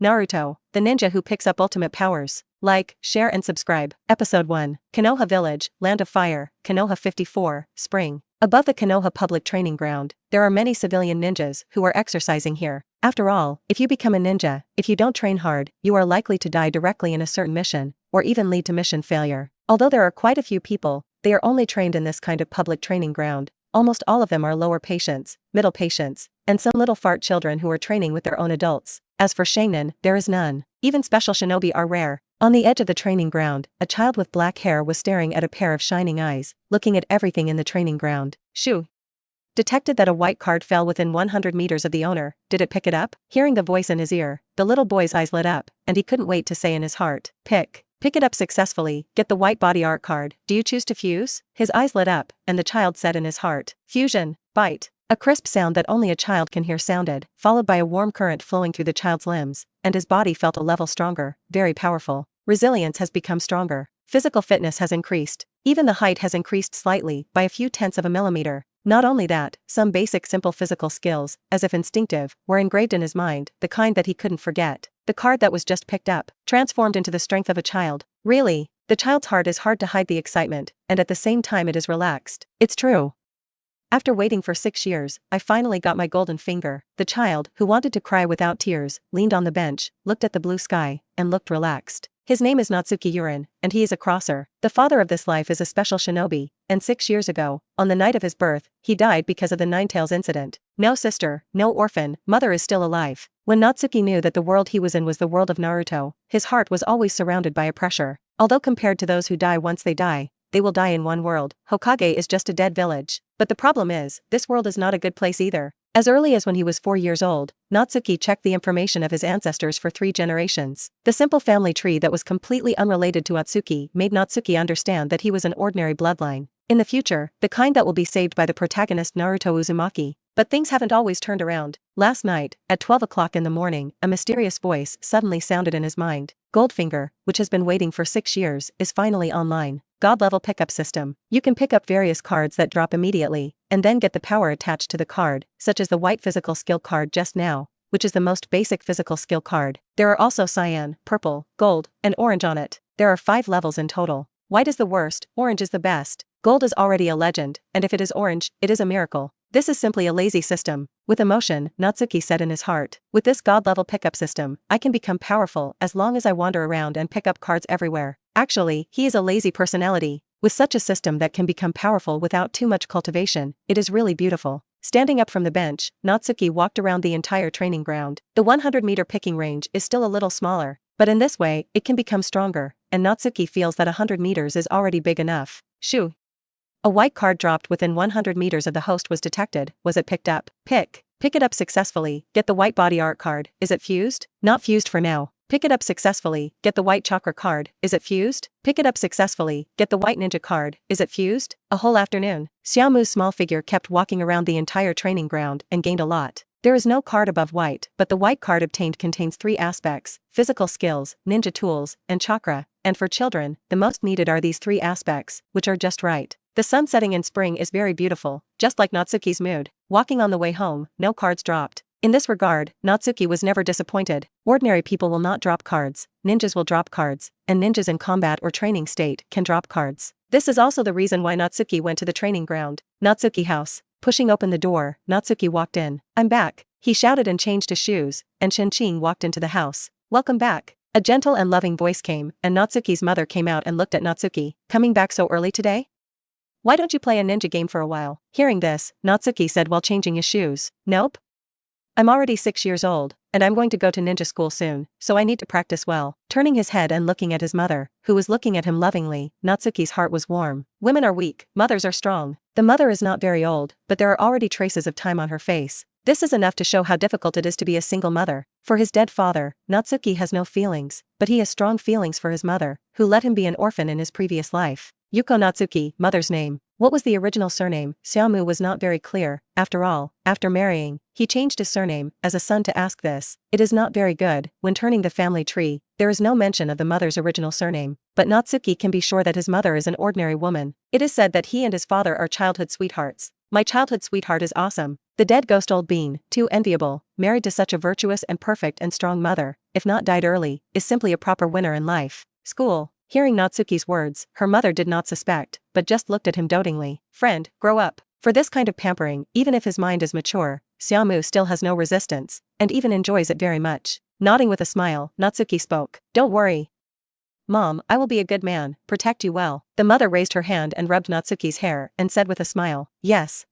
Naruto, the ninja who picks up ultimate powers. Like, share and subscribe. Episode 1. Konoha Village, Land of Fire, Konoha 54, Spring. Above the Konoha public training ground, there are many civilian ninjas who are exercising here. After all, if you become a ninja, if you don't train hard, you are likely to die directly in a certain mission, or even lead to mission failure. Although there are quite a few people, they are only trained in this kind of public training ground. Almost all of them are lower patients, middle patients, and some little fart children who are training with their own adults. As for Shainen, there is none. Even special shinobi are rare. On the edge of the training ground, a child with black hair was staring at a pair of shining eyes, looking at everything in the training ground. Shoo! Detected that a white card fell within 100 meters of the owner. Did it pick it up? Hearing the voice in his ear, the little boy's eyes lit up, and he couldn't wait to say in his heart, Pick it up successfully, get the white body art card. Do you choose to fuse? His eyes lit up, and the child said in his heart, Fusion, bite. A crisp sound that only a child can hear sounded, followed by a warm current flowing through the child's limbs, and his body felt a level stronger, very powerful. Resilience has become stronger. Physical fitness has increased. Even the height has increased slightly, by a few tenths of a millimeter. Not only that, some basic simple physical skills, as if instinctive, were engraved in his mind, the kind that he couldn't forget. The card that was just picked up, transformed into the strength of a child. Really? The child's heart is hard to hide the excitement, and at the same time it is relaxed. It's true. After waiting for 6 years, I finally got my golden finger. The child, who wanted to cry without tears, leaned on the bench, looked at the blue sky, and looked relaxed. His name is Natsuki, and he is a crosser. The father of this life is a special shinobi, and 6 years ago, on the night of his birth, he died because of the Ninetails incident. No sister, no orphan, mother is still alive. When Natsuki knew that the world he was in was the world of Naruto, his heart was always surrounded by a pressure. Although compared to those who die once they die, they will die in one world. Hokage is just a dead village. But the problem is, this world is not a good place either. As early as when he was 4 years old, Natsuki checked the information of his ancestors for 3 generations. The simple family tree that was completely unrelated to Atsuki made Natsuki understand that he was an ordinary bloodline. In the future, the kind that will be saved by the protagonist Naruto Uzumaki. But things haven't always turned around. Last night, at 12 o'clock in the morning, a mysterious voice suddenly sounded in his mind. Goldfinger, which has been waiting for 6 years, is finally online. God-level pickup system. You can pick up various cards that drop immediately, and then get the power attached to the card, such as the white physical skill card just now, which is the most basic physical skill card. There are also cyan, purple, gold, and orange on it. There are 5 levels in total. White is the worst, orange is the best. Gold is already a legend, and if it is orange, it is a miracle. This is simply a lazy system. With emotion, Natsuki said in his heart, with this god-level pickup system, I can become powerful as long as I wander around and pick up cards everywhere. Actually, he is a lazy personality. With such a system that can become powerful without too much cultivation, it is really beautiful. Standing up from the bench, Natsuki walked around the entire training ground. The 100-meter picking range is still a little smaller, but in this way, it can become stronger, and Natsuki feels that 100 meters is already big enough. Shoo! A white card dropped within 100 meters of the host was detected. Was it picked up? Pick it up successfully. Get the white body art card. Is it fused? Not fused for now. Pick it up successfully. Get the white chakra card. Is it fused? Pick it up successfully. Get the white ninja card. Is it fused? A whole afternoon. Xiaomu's small figure kept walking around the entire training ground and gained a lot. There is no card above white, but the white card obtained contains 3 aspects: physical skills, ninja tools, and chakra, and for children, the most needed are these 3 aspects, which are just right. The sun setting in spring is very beautiful, just like Natsuki's mood. Walking on the way home, no cards dropped. In this regard, Natsuki was never disappointed. Ordinary people will not drop cards, ninjas will drop cards, and ninjas in combat or training state can drop cards. This is also the reason why Natsuki went to the training ground. Natsuki house. Pushing open the door, Natsuki walked in. I'm back. He shouted and changed his shoes, and Shinching walked into the house. Welcome back. A gentle and loving voice came, and Natsuki's mother came out and looked at Natsuki. Coming back so early today? Why don't you play a ninja game for a while? Hearing this, Natsuki said while changing his shoes. Nope. I'm already 6 years old, and I'm going to go to ninja school soon, so I need to practice well. Turning his head and looking at his mother, who was looking at him lovingly, Natsuki's heart was warm. Women are weak, mothers are strong. The mother is not very old, but there are already traces of time on her face. This is enough to show how difficult it is to be a single mother. For his dead father, Natsuki has no feelings, but he has strong feelings for his mother, who let him be an orphan in his previous life. Yuko Natsuki, mother's name. What was the original surname? Xiaomu was not very clear. After all, after marrying, he changed his surname as a son to ask this. It is not very good. When turning the family tree, there is no mention of the mother's original surname, but Natsuki can be sure that his mother is an ordinary woman. It is said that he and his father are childhood sweethearts. My childhood sweetheart is awesome. The dead ghost old bean, too enviable, married to such a virtuous and perfect and strong mother, if not died early, is simply a proper winner in life. School. Hearing Natsuki's words, her mother did not suspect, but just looked at him dotingly. Friend, grow up. For this kind of pampering, even if his mind is mature, Xiaomu still has no resistance, and even enjoys it very much. Nodding with a smile, Natsuki spoke. Don't worry. Mom, I will be a good man, protect you well. The mother raised her hand and rubbed Natsuki's hair and said with a smile, yes.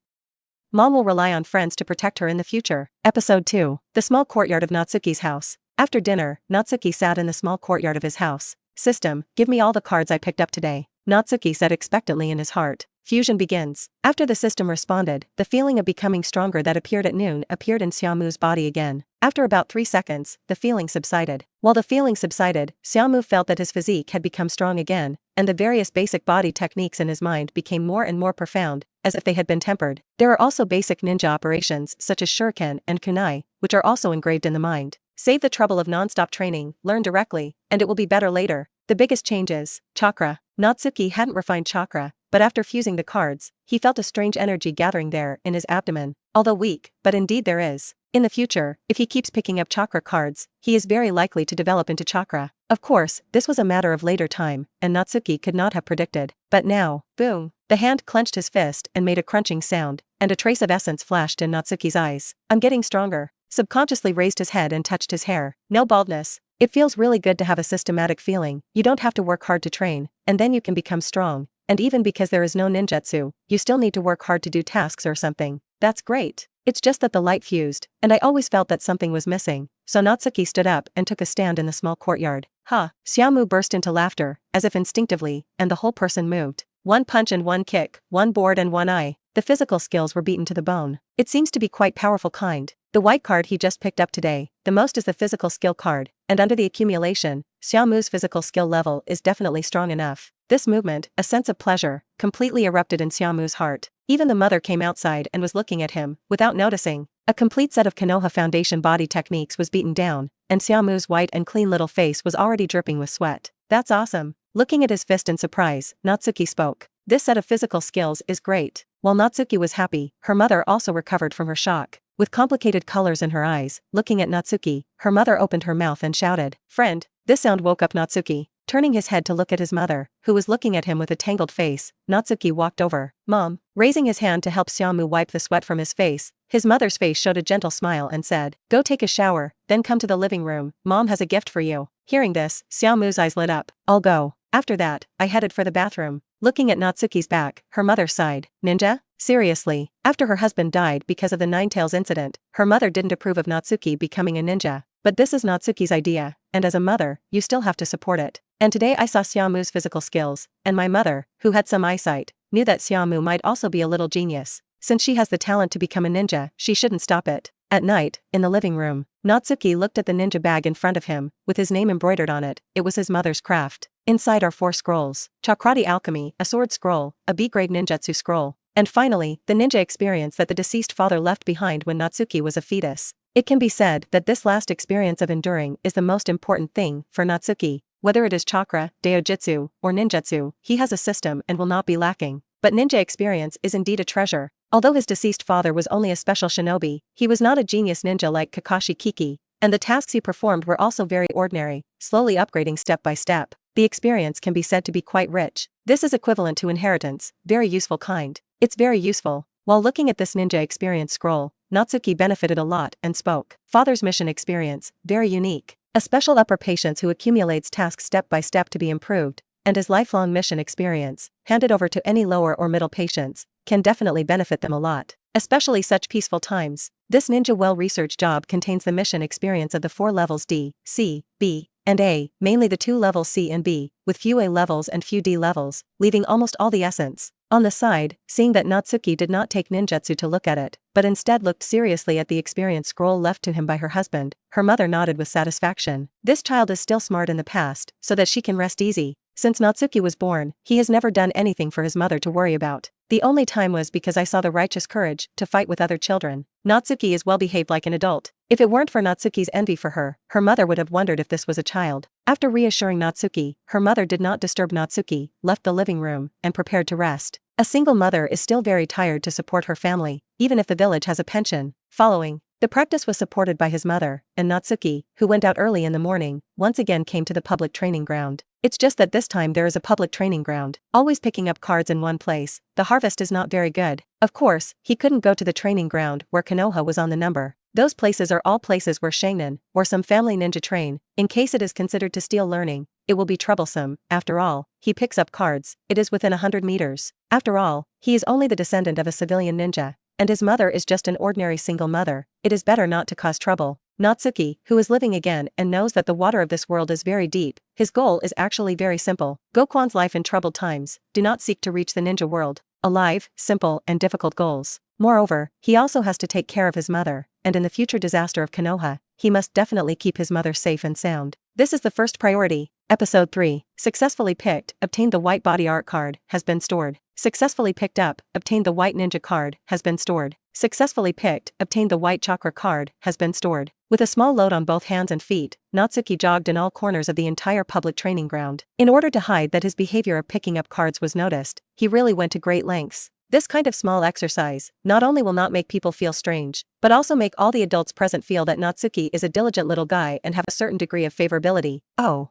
Mom will rely on friends to protect her in the future. Episode 2. The small courtyard of Natsuki's house. After dinner, Natsuki sat in the small courtyard of his house. System, give me all the cards I picked up today. Natsuki said expectantly in his heart. Fusion begins. After the system responded, the feeling of becoming stronger that appeared at noon appeared in Xiaomu's body again. After about 3 seconds, the feeling subsided. While the feeling subsided, Xiaomu felt that his physique had become strong again, and the various basic body techniques in his mind became more and more profound, as if they had been tempered. There are also basic ninja operations such as shuriken and kunai, which are also engraved in the mind. Save the trouble of non-stop training, learn directly, and it will be better later. The biggest change is chakra. Natsuki hadn't refined chakra, but after fusing the cards, he felt a strange energy gathering there in his abdomen. Although weak, but indeed there is. In the future, if he keeps picking up chakra cards, he is very likely to develop into chakra. Of course, this was a matter of later time, and Natsuki could not have predicted. But now, boom! The hand clenched his fist and made a crunching sound, and a trace of essence flashed in Natsuki's eyes. I'm getting stronger. Subconsciously raised his head and touched his hair. No baldness. It feels really good to have a systematic feeling. You don't have to work hard to train, and then you can become strong. And even because there is no ninjutsu, you still need to work hard to do tasks or something. That's great. It's just that the light fused, and I always felt that something was missing. So Natsuki stood up and took a stand in the small courtyard. Ha! Xiaomu burst into laughter, as if instinctively, and the whole person moved. One punch and one kick, one board and one eye. The physical skills were beaten to the bone. It seems to be quite powerful kind. The white card he just picked up today, the most is the physical skill card, and under the accumulation, Xiaomu's physical skill level is definitely strong enough. This movement, a sense of pleasure, completely erupted in Xiaomu's heart. Even the mother came outside and was looking at him, without noticing. A complete set of Konoha Foundation body techniques was beaten down, and Xiaomu's white and clean little face was already dripping with sweat. That's awesome. Looking at his fist in surprise, Natsuki spoke. This set of physical skills is great. While Natsuki was happy, her mother also recovered from her shock. With complicated colors in her eyes, looking at Natsuki, her mother opened her mouth and shouted, "Friend!" This sound woke up Natsuki. Turning his head to look at his mother, who was looking at him with a tangled face, Natsuki walked over. Mom. Raising his hand to help Xiaomu wipe the sweat from his face, his mother's face showed a gentle smile and said, "Go take a shower, then come to the living room. Mom has a gift for you." Hearing this, Xiaomu's eyes lit up. I'll go. After that, I headed for the bathroom. Looking at Natsuki's back, her mother sighed. Ninja? Seriously, after her husband died because of the Nine Tails incident, her mother didn't approve of Natsuki becoming a ninja. But this is Natsuki's idea, and as a mother, you still have to support it. And today I saw Xiaomu's physical skills, and my mother, who had some eyesight, knew that Xiaomu might also be a little genius. Since she has the talent to become a ninja, she shouldn't stop it. At night, in the living room, Natsuki looked at the ninja bag in front of him, with his name embroidered on it. It was his mother's craft. Inside are 4 scrolls: Chakrati Alchemy, a sword scroll, a B-grade ninjutsu scroll, and finally, the ninja experience that the deceased father left behind when Natsuki was a fetus. It can be said that this last experience of enduring is the most important thing for Natsuki. Whether it is chakra, daijutsu, or ninjutsu, he has a system and will not be lacking. But ninja experience is indeed a treasure. Although his deceased father was only a special shinobi, he was not a genius ninja like Kakashi Kiki, and the tasks he performed were also very ordinary, slowly upgrading step by step. The experience can be said to be quite rich. This is equivalent to inheritance, very useful kind. It's very useful. While looking at this ninja experience scroll, Natsuki benefited a lot and spoke. Father's mission experience, very unique. A special upper patience who accumulates tasks step by step to be improved, and his lifelong mission experience, handed over to any lower or middle patients, can definitely benefit them a lot. Especially such peaceful times. This ninja well-researched job contains the mission experience of the 4 levels D, C, B, and A, mainly the 2 levels C and B, with few A levels and few D levels, leaving almost all the essence. On the side, seeing that Natsuki did not take ninjutsu to look at it, but instead looked seriously at the experience scroll left to him by her husband, her mother nodded with satisfaction. This child is still smart in the past, so that she can rest easy. Since Natsuki was born, he has never done anything for his mother to worry about. The only time was because I saw the righteous courage to fight with other children. Natsuki is well behaved like an adult. If it weren't for Natsuki's envy for her, her mother would have wondered if this was a child. After reassuring Natsuki, her mother did not disturb Natsuki, left the living room, and prepared to rest. A single mother is still very tired to support her family, even if the village has a pension. Following, the practice was supported by his mother, and Natsuki, who went out early in the morning, once again came to the public training ground. It's just that this time there is a public training ground. Always picking up cards in one place, the harvest is not very good. Of course, he couldn't go to the training ground where Konoha was on the number. Those places are all places where Shainin, or some family ninja train, in case it is considered to steal learning. It will be troublesome. After all, he picks up cards, it is within 100 meters. After all, he is only the descendant of a civilian ninja, and his mother is just an ordinary single mother. It is better not to cause trouble. Natsuki, who is living again and knows that the water of this world is very deep, his goal is actually very simple. Gokuan's life in troubled times, do not seek to reach the ninja world. Alive, simple, and difficult goals. Moreover, he also has to take care of his mother, and in the future disaster of Konoha, he must definitely keep his mother safe and sound. This is the first priority. Episode 3. Successfully picked, obtained the white body art card, has been stored. Successfully picked up, obtained the white ninja card, has been stored. Successfully picked, obtained the white chakra card, has been stored. With a small load on both hands and feet, Natsuki jogged in all corners of the entire public training ground. In order to hide that his behavior of picking up cards was noticed, he really went to great lengths. This kind of small exercise not only will not make people feel strange, but also make all the adults present feel that Natsuki is a diligent little guy and have a certain degree of favorability. Oh.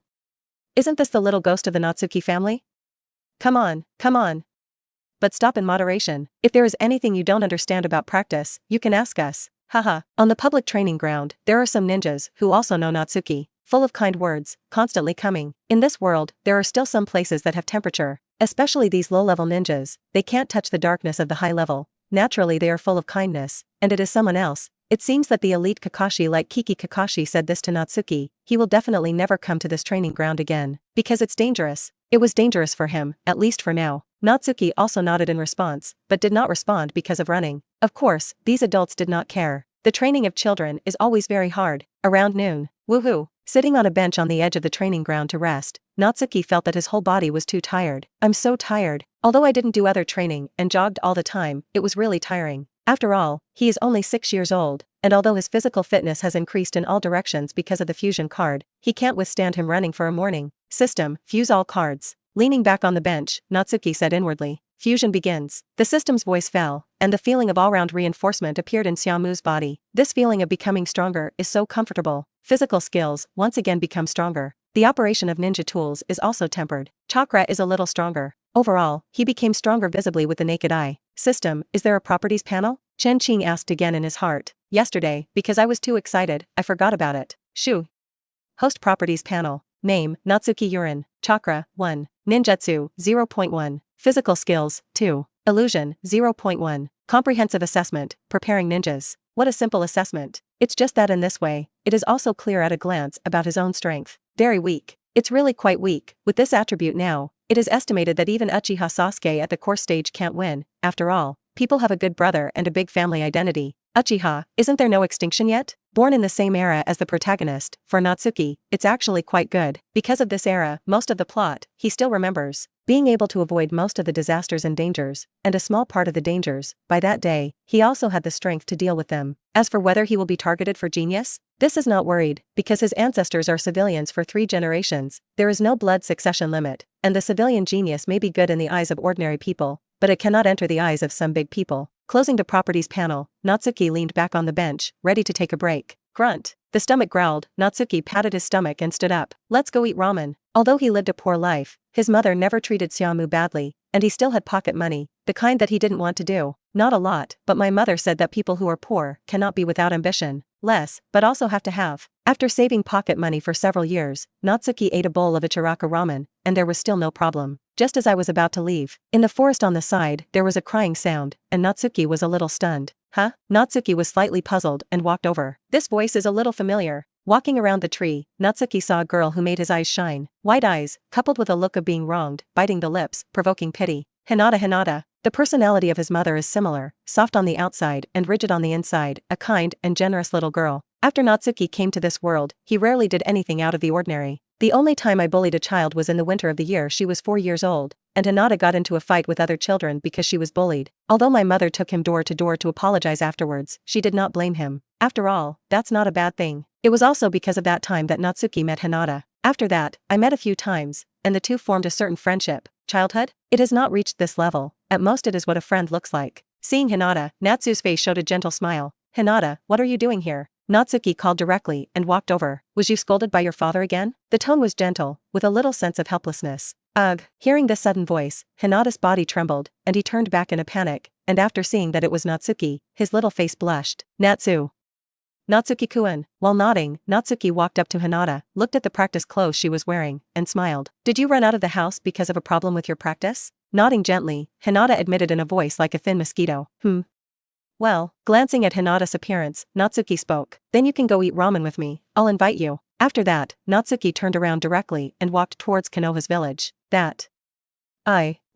Isn't this the little ghost of the Natsuki family? Come on, come on. But stop in moderation. If there is anything you don't understand about practice, you can ask us. Haha. On the public training ground, there are some ninjas who also know Natsuki, full of kind words, constantly coming. In this world, there are still some places that have temperature. Especially these low-level ninjas, they can't touch the darkness of the high level. Naturally they are full of kindness, and it is someone else. It seems that the elite Kakashi like Kiki Kakashi said this to Natsuki. He will definitely never come to this training ground again, because it's dangerous. It was dangerous for him, at least for now. Natsuki also nodded in response, but did not respond because of running. Of course, these adults did not care. The training of children is always very hard. Around noon, woohoo! Sitting on a bench on the edge of the training ground to rest, Natsuki felt that his whole body was too tired. I'm so tired. Although I didn't do other training and jogged all the time, it was really tiring. After all, he is only 6 years old, and although his physical fitness has increased in all directions because of the fusion card, he can't withstand him running for a morning. System, fuse all cards. Leaning back on the bench, Natsuki said inwardly. Fusion begins. The system's voice fell, and the feeling of all-round reinforcement appeared in Xiaomu's body. This feeling of becoming stronger is so comfortable. Physical skills once again become stronger. The operation of ninja tools is also tempered. Chakra is a little stronger. Overall, he became stronger visibly with the naked eye. System, is there a properties panel? Chen Qing asked again in his heart. Yesterday, because I was too excited, I forgot about it. Shoo. Host properties panel. Name, Natsuki Yurin. Chakra, 1. Ninjutsu, 0.1. Physical skills, 2. Illusion, 0.1. Comprehensive assessment, preparing ninjas. What a simple assessment. It's just that in this way, it is also clear at a glance about his own strength. Very weak. It's really quite weak. With this attribute now, it is estimated that even Uchiha Sasuke at the course stage can't win. After all, people have a good brother and a big family identity. Uchiha, isn't there no extinction yet? Born in the same era as the protagonist, for Natsuki, it's actually quite good. Because of this era, most of the plot, he still remembers. Being able to avoid most of the disasters and dangers, and a small part of the dangers, by that day, he also had the strength to deal with them. As for whether he will be targeted for genius, this is not worried, because his ancestors are civilians for 3 generations, there is no blood succession limit, and the civilian genius may be good in the eyes of ordinary people, but it cannot enter the eyes of some big people. Closing the properties panel, Natsuki leaned back on the bench, ready to take a break. Grunt. The stomach growled. Natsuki patted his stomach and stood up. Let's go eat ramen. Although he lived a poor life, his mother never treated Xiaomu badly, and he still had pocket money, the kind that he didn't want to do. Not a lot, but my mother said that people who are poor cannot be without ambition. Less, but also have to have. After saving pocket money for several years, Natsuki ate a bowl of Ichiraka ramen, and there was still no problem. Just as I was about to leave, in the forest on the side, there was a crying sound, and Natsuki was a little stunned. Huh? Natsuki was slightly puzzled and walked over. This voice is a little familiar. Walking around the tree, Natsuki saw a girl who made his eyes shine. White eyes, coupled with a look of being wronged, biting the lips, provoking pity. Hinata. The personality of his mother is similar, soft on the outside and rigid on the inside, a kind and generous little girl. After Natsuki came to this world, he rarely did anything out of the ordinary. The only time I bullied a child was in the winter of the year she was 4 years old, and Hinata got into a fight with other children because she was bullied. Although my mother took him door to door to apologize afterwards, she did not blame him. After all, that's not a bad thing. It was also because of that time that Natsuki met Hinata. After that, I met a few times, and the two formed a certain friendship. Childhood? It has not reached this level, At most it is what a friend looks like. Seeing Hinata, Natsu's face showed a gentle smile. Hinata, what are you doing here? Natsuki called directly and walked over. Was you scolded by your father again? The tone was gentle, with a little sense of helplessness. Ugh. Hearing this sudden voice, Hinata's body trembled, and he turned back in a panic, and after seeing that it was Natsuki, his little face blushed. Natsuki-kun. While nodding, Natsuki walked up to Hinata, looked at the practice clothes she was wearing, and smiled. Did you run out of the house because of a problem with your practice? Nodding gently, Hinata admitted in a voice like a thin mosquito. Well, glancing at Hinata's appearance, Natsuki spoke. Then you can go eat ramen with me, I'll invite you. After that, Natsuki turned around directly and walked towards Konoha's village.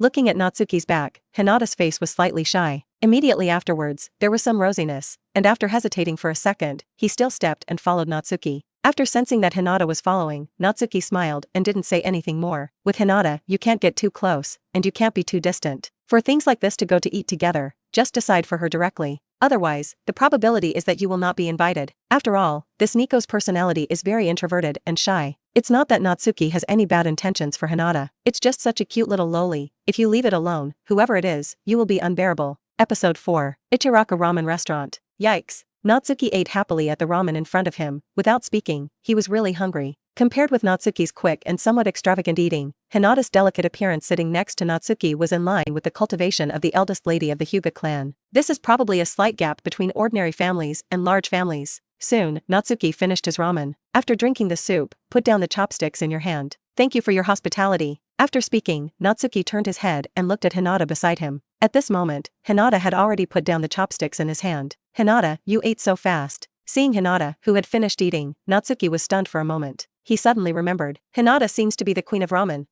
Looking at Natsuki's back, Hinata's face was slightly shy. Immediately afterwards, there was some rosiness, and after hesitating for a second, he still stepped and followed Natsuki. After sensing that Hinata was following, Natsuki smiled and didn't say anything more. With Hinata, you can't get too close, and you can't be too distant. For things like this to go to eat together, just decide for her directly. Otherwise, the probability is that you will not be invited. After all, this Nico's personality is very introverted and shy. It's not that Natsuki has any bad intentions for Hinata. It's just such a cute little loli. If you leave it alone, whoever it is, you will be unbearable. Episode 4. Ichiraka Ramen Restaurant. Yikes. Natsuki ate happily at the ramen in front of him. Without speaking, he was really hungry. Compared with Natsuki's quick and somewhat extravagant eating, Hinata's delicate appearance sitting next to Natsuki was in line with the cultivation of the eldest lady of the Hyuga clan. This is probably a slight gap between ordinary families and large families. Soon, Natsuki finished his ramen. After drinking the soup, put down the chopsticks in your hand. Thank you for your hospitality. After speaking, Natsuki turned his head and looked at Hinata beside him. At this moment, Hinata had already put down the chopsticks in his hand. Hinata, you ate so fast. Seeing Hinata, who had finished eating, Natsuki was stunned for a moment. He suddenly remembered. Hinata seems to be the queen of ramen.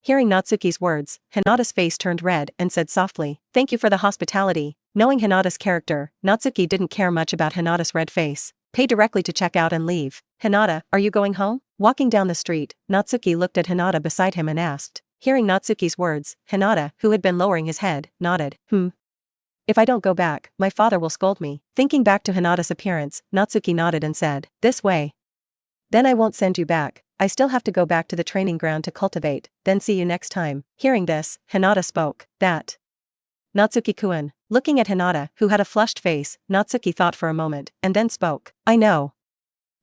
Hearing Natsuki's words, Hinata's face turned red and said softly, thank you for the hospitality. Knowing Hinata's character, Natsuki didn't care much about Hinata's red face. Pay directly to check out and leave. Hinata, are you going home? Walking down the street, Natsuki looked at Hinata beside him and asked. Hearing Natsuki's words, Hinata, who had been lowering his head, nodded. If I don't go back, my father will scold me. Thinking back to Hinata's appearance, Natsuki nodded and said, this way. Then I won't send you back. I still have to go back to the training ground to cultivate, then see you next time. Hearing this, Hinata spoke. Natsuki-kun. Looking at Hinata, who had a flushed face, Natsuki thought for a moment, and then spoke. I know.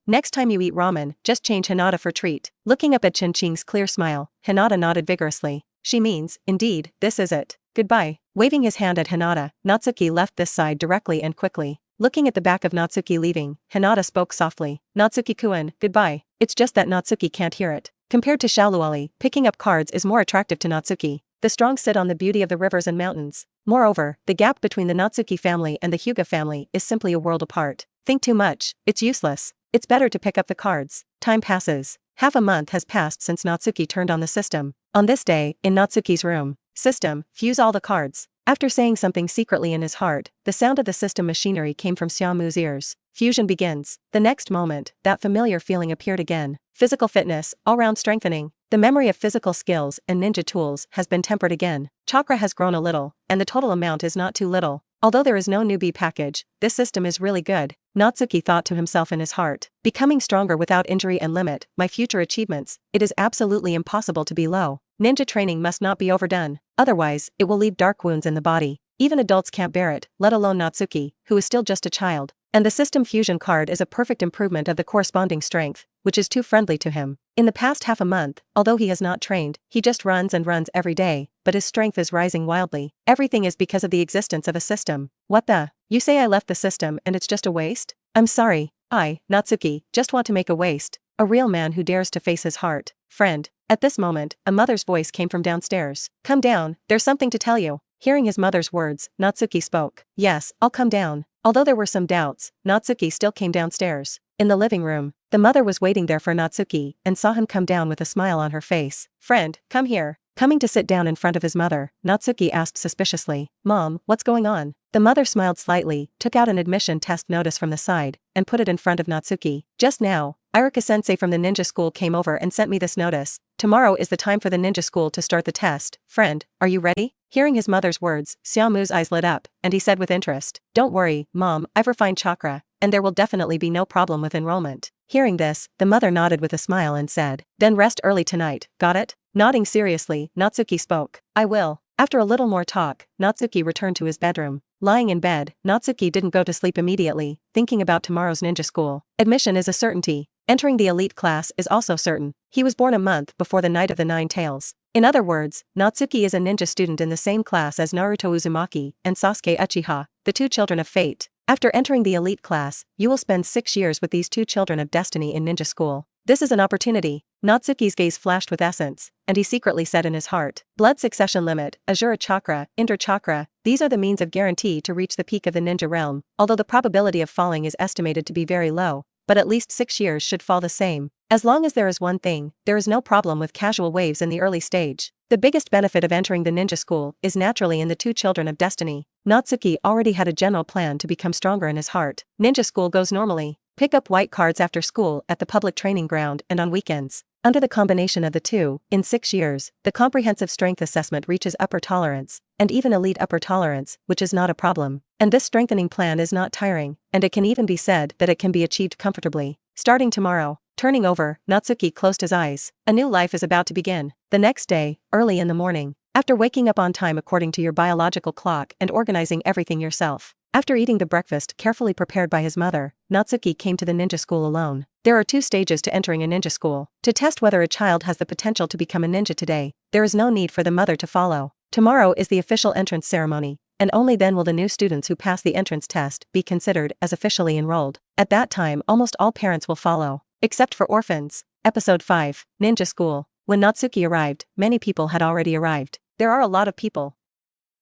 Next time you eat ramen, just change Hinata for treat. Looking up at Chin-Ching's clear smile, Hinata nodded vigorously. She means, indeed, this is it. Goodbye. Waving his hand at Hinata, Natsuki left this side directly and quickly. Looking at the back of Natsuki leaving, Hinata spoke softly. Natsuki-kun, goodbye. It's just that Natsuki can't hear it. Compared to Shaluali, picking up cards is more attractive to Natsuki. The strong sit on the beauty of the rivers and mountains. Moreover, the gap between the Natsuki family and the Hyuga family is simply a world apart. Think too much, it's useless. It's better to pick up the cards. Time passes. Half a month has passed since Natsuki turned on the system. On this day, in Natsuki's room, system, fuse all the cards. After saying something secretly in his heart, the sound of the system machinery came from Xiaomu's ears. Fusion begins. The next moment, that familiar feeling appeared again. Physical fitness, all-round strengthening. The memory of physical skills and ninja tools has been tempered again. Chakra has grown a little, and the total amount is not too little. Although there is no newbie package, this system is really good. Natsuki thought to himself in his heart. Becoming stronger without injury and limit my future achievements. It is absolutely impossible to be low. Ninja training must not be overdone, otherwise, it will leave dark wounds in the body. Even adults can't bear it, let alone Natsuki, who is still just a child. And the system fusion card is a perfect improvement of the corresponding strength, which is too friendly to him. In the past half a month, although he has not trained, he just runs and runs every day, but his strength is rising wildly. Everything is because of the existence of a system. What the? You say I left the system and it's just a waste? I'm sorry. I, Natsuki, just want to make a waste. A real man who dares to face his heart. Friend. At this moment, a mother's voice came from downstairs. Come down, there's something to tell you. Hearing his mother's words, Natsuki spoke. Yes, I'll come down. Although there were some doubts, Natsuki still came downstairs. In the living room, the mother was waiting there for Natsuki and saw him come down with a smile on her face. Friend, come here. Coming to sit down in front of his mother, Natsuki asked suspiciously. Mom, what's going on? The mother smiled slightly, took out an admission test notice from the side, and put it in front of Natsuki. Just now, Iruka-sensei from the ninja school came over and sent me this notice. Tomorrow is the time for the ninja school to start the test. Friend, are you ready? Hearing his mother's words, Xiaomu's eyes lit up, and he said with interest. Don't worry, Mom, I've refined chakra, and there will definitely be no problem with enrollment. Hearing this, the mother nodded with a smile and said, then rest early tonight, got it? Nodding seriously, Natsuki spoke. I will. After a little more talk, Natsuki returned to his bedroom. Lying in bed, Natsuki didn't go to sleep immediately, thinking about tomorrow's ninja school. Admission is a certainty. Entering the elite class is also certain. He was born a month before the Night of the Nine Tails. In other words, Natsuki is a ninja student in the same class as Naruto Uzumaki and Sasuke Uchiha, the two children of fate. After entering the elite class, you will spend 6 years with these two children of destiny in ninja school. This is an opportunity. Natsuki's gaze flashed with essence, and he secretly said in his heart, blood succession limit, Azura chakra, Indra chakra, these are the means of guarantee to reach the peak of the ninja realm, although the probability of falling is estimated to be very low, but at least 6 years should fall the same. As long as there is one thing, there is no problem with casual waves in the early stage. The biggest benefit of entering the ninja school is naturally in the two children of destiny. Natsuki already had a general plan to become stronger in his heart. Ninja school goes normally. Pick up white cards after school at the public training ground and on weekends. Under the combination of the two, in 6 years, the comprehensive strength assessment reaches upper tolerance, and even elite upper tolerance, which is not a problem. And this strengthening plan is not tiring, and it can even be said that it can be achieved comfortably. Starting tomorrow. Turning over, Natsuki closed his eyes. A new life is about to begin. The next day, early in the morning, after waking up on time according to your biological clock and organizing everything yourself. After eating the breakfast carefully prepared by his mother, Natsuki came to the ninja school alone. There are 2 stages to entering a ninja school. To test whether a child has the potential to become a ninja today, there is no need for the mother to follow. Tomorrow is the official entrance ceremony, and only then will the new students who pass the entrance test be considered as officially enrolled. At that time, almost all parents will follow, except for orphans. Episode 5, Ninja School. When Natsuki arrived, many people had already arrived. There are a lot of people.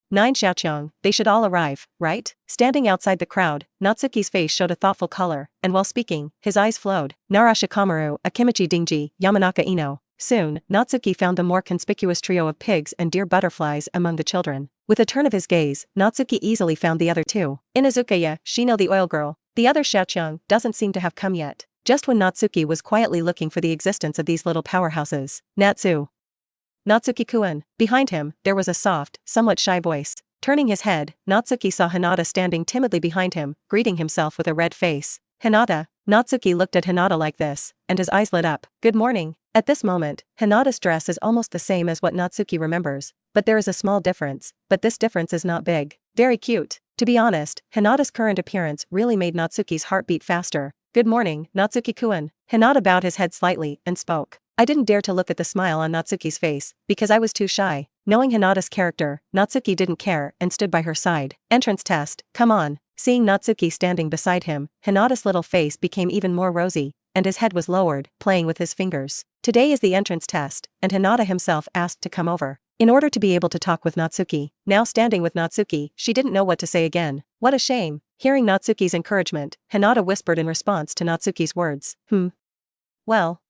9 Xiaoqiang, they should all arrive, right? Standing outside the crowd, Natsuki's face showed a thoughtful color, and while speaking, his eyes flowed. Nara Shikamaru, Akimichi Dingji, Yamanaka Ino. Soon, Natsuki found the more conspicuous trio of pigs and deer butterflies among the children. With a turn of his gaze, Natsuki easily found the other 2. Inazukaya, Shino the oil girl. The other Xiaoqiang doesn't seem to have come yet. Just when Natsuki was quietly looking for the existence of these little powerhouses. Natsuki-kun. Behind him, there was a soft, somewhat shy voice. Turning his head, Natsuki saw Hinata standing timidly behind him, greeting himself with a red face. Hinata. Natsuki looked at Hinata like this, and his eyes lit up. Good morning. At this moment, Hinata's dress is almost the same as what Natsuki remembers, but there is a small difference, but this difference is not big. Very cute. To be honest, Hinata's current appearance really made Natsuki's heart beat faster. Good morning, Natsuki-kun. Hinata bowed his head slightly and spoke. I didn't dare to look at the smile on Natsuki's face, because I was too shy. Knowing Hinata's character, Natsuki didn't care and stood by her side. Entrance test, come on. Seeing Natsuki standing beside him, Hinata's little face became even more rosy, and his head was lowered, playing with his fingers. Today is the entrance test, and Hinata himself asked to come over. In order to be able to talk with Natsuki. Now standing with Natsuki, she didn't know what to say again. What a shame. Hearing Natsuki's encouragement, Hinata whispered in response to Natsuki's words. Well.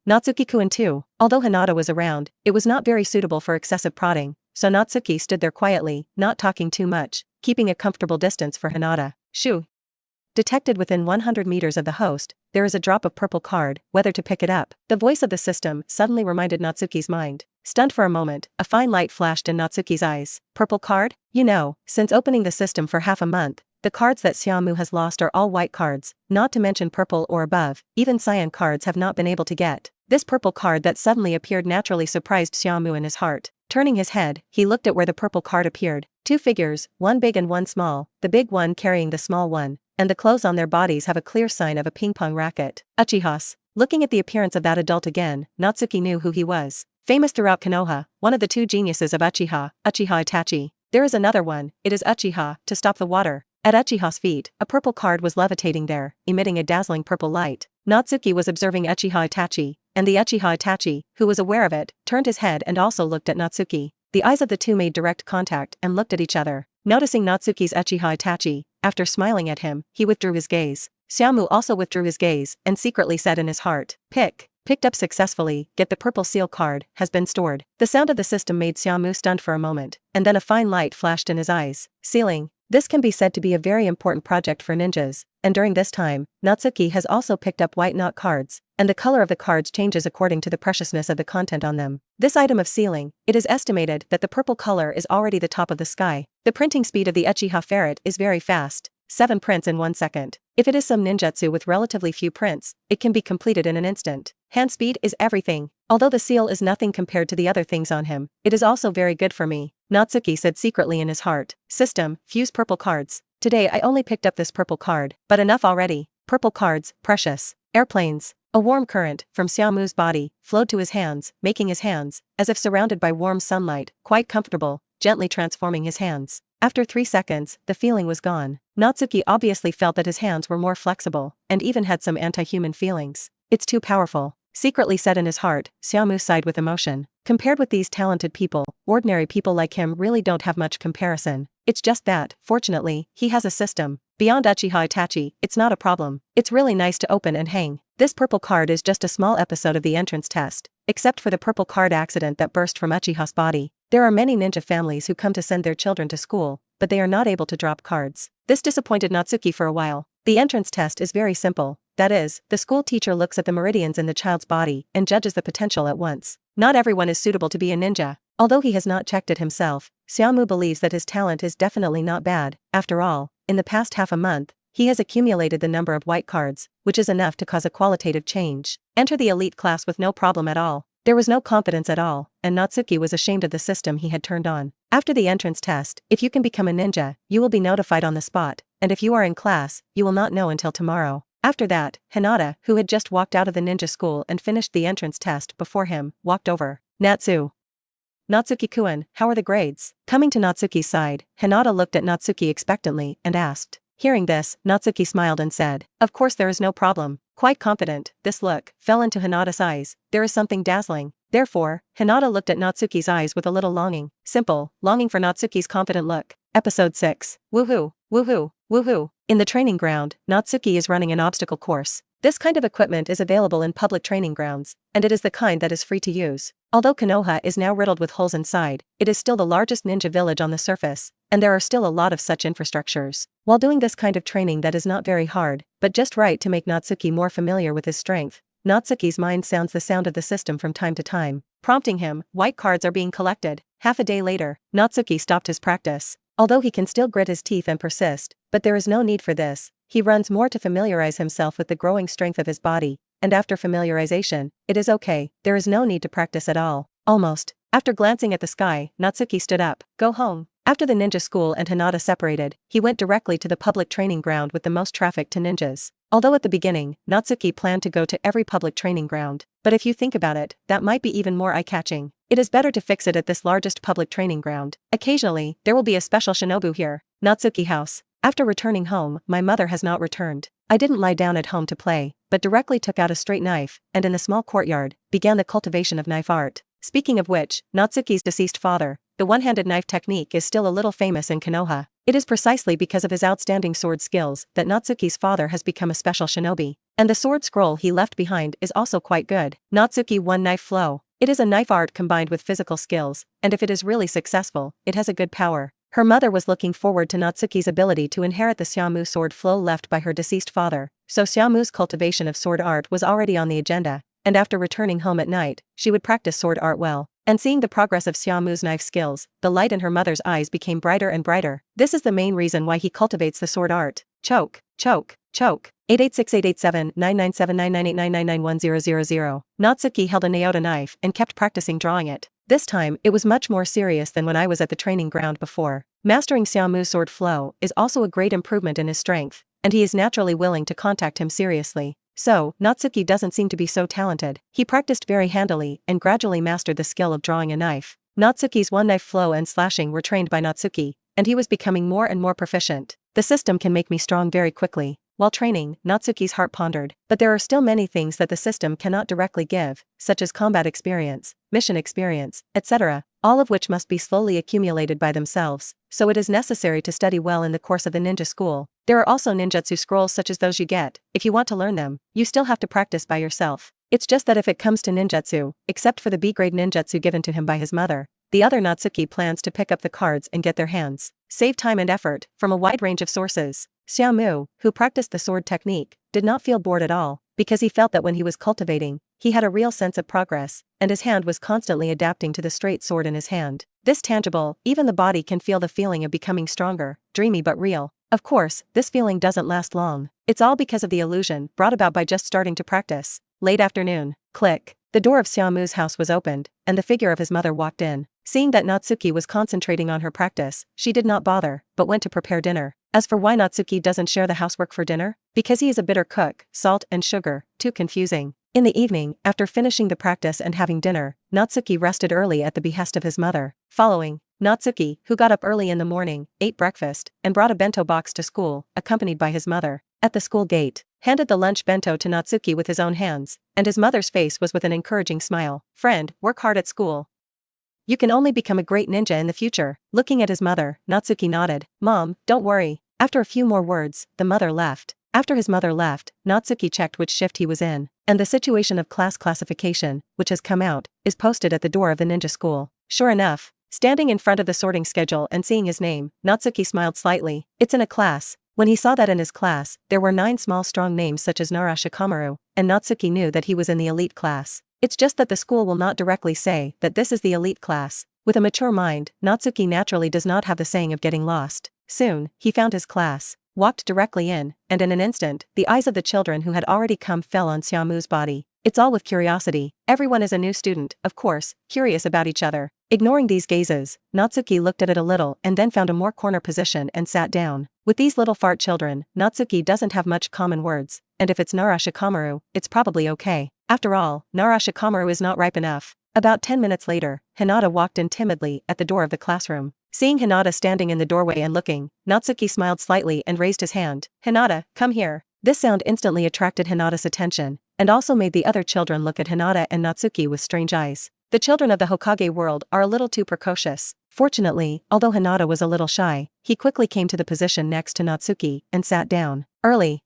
Natsuki-kun too. Although Hinata was around, it was not very suitable for excessive prodding, so Natsuki stood there quietly, not talking too much, keeping a comfortable distance for Hinata. Shoo. Detected within 100 meters of the host, there is a drop of purple card, whether to pick it up. The voice of the system suddenly reminded Natsuki's mind. Stunned for a moment, a fine light flashed in Natsuki's eyes. Purple card? You know, since opening the system for half a month, the cards that Xiaomu has lost are all white cards, not to mention purple or above, even cyan cards have not been able to get. This purple card that suddenly appeared naturally surprised Xiaomu in his heart. Turning his head, he looked at where the purple card appeared. 2 figures, one big and one small, the big one carrying the small one, and the clothes on their bodies have a clear sign of a ping-pong racket. Uchihas. Looking at the appearance of that adult again, Natsuki knew who he was. Famous throughout Konoha, one of the 2 geniuses of Uchiha, Uchiha Itachi. There is another one, it is Uchiha, to stop the water. At Uchiha's feet, a purple card was levitating there, emitting a dazzling purple light. Natsuki was observing Uchiha Itachi, and the Uchiha Itachi, who was aware of it, turned his head and also looked at Natsuki. The eyes of the 2 made direct contact and looked at each other. Noticing Natsuki's Uchiha Itachi, after smiling at him, he withdrew his gaze. Xiaomu also withdrew his gaze and secretly said in his heart, picked up successfully, get the purple seal card, has been stored. The sound of the system made Xiaomu stunned for a moment, and then a fine light flashed in his eyes. Sealing. This can be said to be a very important project for ninjas, and during this time, Natsuki has also picked up white knot cards, and the color of the cards changes according to the preciousness of the content on them. This item of sealing, it is estimated that the purple color is already the top of the sky. The printing speed of the Uchiha ferret is very fast, 7 prints in 1 second. If it is some ninjutsu with relatively few prints, it can be completed in an instant. Hand speed is everything. Although the seal is nothing compared to the other things on him, it is also very good for me. Natsuki said secretly in his heart. System, fuse purple cards. Today I only picked up this purple card, but enough already. Purple cards, precious. Airplanes. A warm current, from Xiaomu's body, flowed to his hands, making his hands, as if surrounded by warm sunlight, quite comfortable, gently transforming his hands. After 3 seconds, the feeling was gone. Natsuki obviously felt that his hands were more flexible, and even had some anti-human feelings. It's too powerful. Secretly said in his heart, Xiaomu sighed with emotion. Compared with these talented people, ordinary people like him really don't have much comparison. It's just that, fortunately, he has a system. Beyond Uchiha Itachi, it's not a problem. It's really nice to open and hang. This purple card is just a small episode of the entrance test. Except for the purple card accident that burst from Uchiha's body, there are many ninja families who come to send their children to school, but they are not able to drop cards. This disappointed Natsuki for a while. The entrance test is very simple. That is, the school teacher looks at the meridians in the child's body and judges the potential at once. Not everyone is suitable to be a ninja. Although he has not checked it himself, Xiaomu believes that his talent is definitely not bad. After all, in the past half a month, he has accumulated the number of white cards, which is enough to cause a qualitative change. Enter the elite class with no problem at all. There was no confidence at all, and Natsuki was ashamed of the system he had turned on. After the entrance test, if you can become a ninja, you will be notified on the spot, and if you are in class, you will not know until tomorrow. After that, Hinata, who had just walked out of the ninja school and finished the entrance test before him, walked over. Natsuki-kun, how are the grades? Coming to Natsuki's side, Hinata looked at Natsuki expectantly and asked. Hearing this, Natsuki smiled and said, of course there is no problem. Quite confident, this look fell into Hinata's eyes. There is something dazzling. Therefore, Hinata looked at Natsuki's eyes with a little longing. Simple, longing for Natsuki's confident look. Episode 6. Woohoo, woohoo, woohoo. In the training ground, Natsuki is running an obstacle course. This kind of equipment is available in public training grounds, and it is the kind that is free to use. Although Konoha is now riddled with holes inside, it is still the largest ninja village on the surface, and there are still a lot of such infrastructures. While doing this kind of training that is not very hard, but just right to make Natsuki more familiar with his strength, Natsuki's mind sounds the sound of the system from time to time, prompting him. White cards are being collected. Half a day later, Natsuki stopped his practice. Although he can still grit his teeth and persist, but there is no need for this. He runs more to familiarize himself with the growing strength of his body, and after familiarization, it is okay, there is no need to practice at all. Almost. After glancing at the sky, Natsuki stood up. Go home. After the ninja school and Hinata separated, he went directly to the public training ground with the most traffic to ninjas. Although at the beginning, Natsuki planned to go to every public training ground, but if you think about it, that might be even more eye-catching. It is better to fix it at this largest public training ground. Occasionally, there will be a special shinobu here. Natsuki house. After returning home, my mother has not returned. I didn't lie down at home to play, but directly took out a straight knife, and in the small courtyard, began the cultivation of knife art. Speaking of which, Natsuki's deceased father, the one-handed knife technique is still a little famous in Konoha. It is precisely because of his outstanding sword skills that Natsuki's father has become a special shinobi. And the sword scroll he left behind is also quite good. Natsuki One Knife Flow. It is a knife art combined with physical skills, and if it is really successful, it has a good power. Her mother was looking forward to Natsuki's ability to inherit the Xiaomu sword flow left by her deceased father, so Xiaomu's cultivation of sword art was already on the agenda, and after returning home at night, she would practice sword art well. And seeing the progress of Xiaomu's knife skills, the light in her mother's eyes became brighter and brighter. This is the main reason why he cultivates the sword art. Choke, choke, choke. 886-887-997-998-999-1000. Natsuki held a Naota knife and kept practicing drawing it. This time, it was much more serious than when I was at the training ground before. Mastering Xiaomu's sword flow is also a great improvement in his strength, and he is naturally willing to contact him seriously. So, Natsuki doesn't seem to be so talented. He practiced very handily and gradually mastered the skill of drawing a knife. Natsuki's one-knife flow and slashing were trained by Natsuki, and he was becoming more and more proficient. The system can make me strong very quickly. While training, Natsuki's heart pondered, but there are still many things that the system cannot directly give, such as combat experience, mission experience, etc., all of which must be slowly accumulated by themselves, so it is necessary to study well in the course of the ninja school. There are also ninjutsu scrolls such as those you get. If you want to learn them, you still have to practice by yourself. It's just that if it comes to ninjutsu, except for the B-grade ninjutsu given to him by his mother, the other Natsuki plans to pick up the cards and get their hands. Save time and effort, from a wide range of sources. Xiaomu, who practiced the sword technique, did not feel bored at all, because he felt that when he was cultivating, he had a real sense of progress, and his hand was constantly adapting to the straight sword in his hand. This tangible, even the body can feel the feeling of becoming stronger, dreamy but real. Of course, this feeling doesn't last long. It's all because of the illusion brought about by just starting to practice. Late afternoon. Click. The door of Xiaomu's house was opened, and the figure of his mother walked in. Seeing that Natsuki was concentrating on her practice, she did not bother, but went to prepare dinner. As for why Natsuki doesn't share the housework for dinner? Because he is a bitter cook, salt and sugar, too confusing. In the evening, after finishing the practice and having dinner, Natsuki rested early at the behest of his mother. Following, Natsuki, who got up early in the morning, ate breakfast, and brought a bento box to school, accompanied by his mother. At the school gate, handed the lunch bento to Natsuki with his own hands, and his mother's face was with an encouraging smile. Friend, work hard at school. You can only become a great ninja in the future. Looking at his mother, Natsuki nodded. Mom, don't worry. After a few more words, the mother left. After his mother left, Natsuki checked which shift he was in, and the situation of class classification, which has come out, is posted at the door of the ninja school. Sure enough, standing in front of the sorting schedule and seeing his name, Natsuki smiled slightly. It's in a class. When he saw that in his class, there were 9 small strong names such as Nara Shikamaru, and Natsuki knew that he was in the elite class. It's just that the school will not directly say that this is the elite class. With a mature mind, Natsuki naturally does not have the saying of getting lost. Soon, he found his class, walked directly in, and in an instant, the eyes of the children who had already come fell on Xiaomu's body. It's all with curiosity. Everyone is a new student, of course, curious about each other. Ignoring these gazes, Natsuki looked at it a little and then found a more corner position and sat down. With these little fart children, Natsuki doesn't have much common words, and if it's Nara Shikamaru, it's probably okay. After all, Nara Shikamaru is not ripe enough. About 10 minutes later, Hinata walked in timidly at the door of the classroom. Seeing Hinata standing in the doorway and looking, Natsuki smiled slightly and raised his hand. Hinata, come here. This sound instantly attracted Hinata's attention, and also made the other children look at Hinata and Natsuki with strange eyes. The children of the Hokage world are a little too precocious. Fortunately, although Hinata was a little shy, he quickly came to the position next to Natsuki and sat down. Early.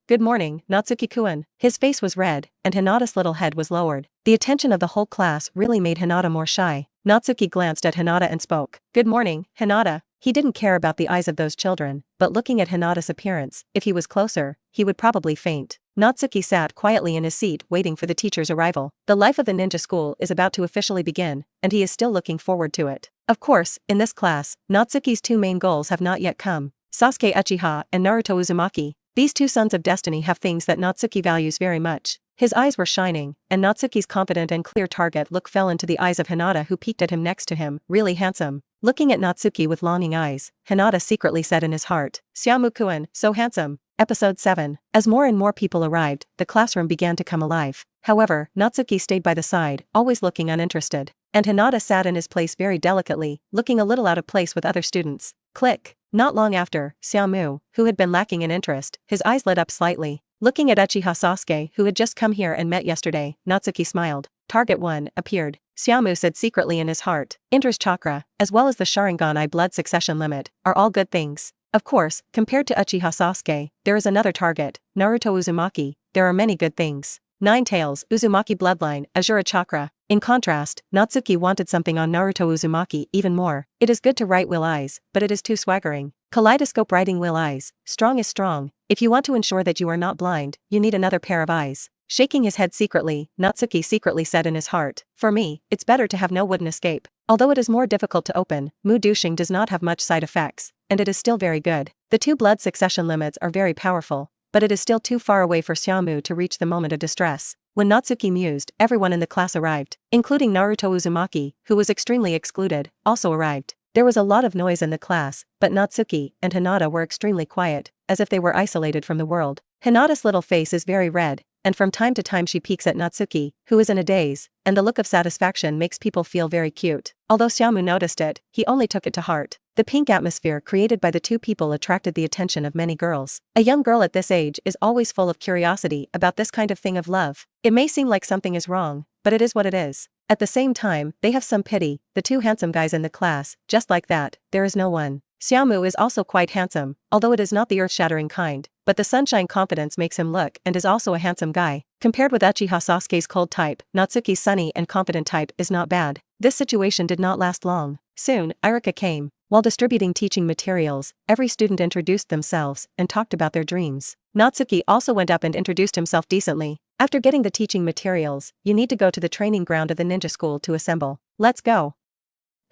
Good morning, Natsuki-kun. His face was red, and Hinata's little head was lowered. The attention of the whole class really made Hinata more shy. Natsuki glanced at Hinata and spoke. Good morning, Hinata. He didn't care about the eyes of those children, but looking at Hinata's appearance, if he was closer, he would probably faint. Natsuki sat quietly in his seat waiting for the teacher's arrival. The life of the ninja school is about to officially begin, and he is still looking forward to it. Of course, in this class, Natsuki's 2 main goals have not yet come. Sasuke Uchiha and Naruto Uzumaki. These 2 sons of destiny have things that Natsuki values very much. His eyes were shining, and Natsuki's confident and clear target look fell into the eyes of Hinata, who peeked at him next to him, really handsome. Looking at Natsuki with longing eyes, Hinata secretly said in his heart, Xiaomu-kun, so handsome. Episode 7. As more and more people arrived, the classroom began to come alive. However, Natsuki stayed by the side, always looking uninterested. And Hinata sat in his place very delicately, looking a little out of place with other students. Click. Not long after, Xiaomu, who had been lacking in interest, his eyes lit up slightly. Looking at Uchiha Sasuke, who had just come here and met yesterday, Natsuki smiled. Target 1 appeared. Xiaomu said secretly in his heart. Interest chakra, as well as the Sharingan I blood succession limit, are all good things. Of course, compared to Uchiha Sasuke, there is another target, Naruto Uzumaki. There are many good things. 9 tails, Uzumaki bloodline, Azura chakra. In contrast, Natsuki wanted something on Naruto Uzumaki even more. It is good to write will eyes, but it is too swaggering. Kaleidoscope writing will eyes. Strong is strong. If you want to ensure that you are not blind, you need another pair of eyes. Shaking his head secretly, Natsuki secretly said in his heart, for me, it's better to have no wooden escape. Although it is more difficult to open, Mu douching does not have much side effects, and it is still very good. The 2 blood succession limits are very powerful, but it is still too far away for Xiaomu to reach the moment of distress. When Natsuki mused, everyone in the class arrived, including Naruto Uzumaki, who was extremely excluded, also arrived. There was a lot of noise in the class, but Natsuki and Hinata were extremely quiet, as if they were isolated from the world. Hinata's little face is very red, and from time to time she peeks at Natsuki, who is in a daze, and the look of satisfaction makes people feel very cute. Although Xiaomu noticed it, he only took it to heart. The pink atmosphere created by the 2 people attracted the attention of many girls. A young girl at this age is always full of curiosity about this kind of thing of love. It may seem like something is wrong, but it is what it is. At the same time, they have some pity, the 2 handsome guys in the class, just like that, there is no one. Xiaomu is also quite handsome, although it is not the earth-shattering kind, but the sunshine confidence makes him look and is also a handsome guy. Compared with Uchiha Sasuke's cold type, Natsuki's sunny and confident type is not bad. This situation did not last long. Soon, Irika came. While distributing teaching materials, every student introduced themselves and talked about their dreams. Natsuki also went up and introduced himself decently. After getting the teaching materials, you need to go to the training ground of the ninja school to assemble. Let's go.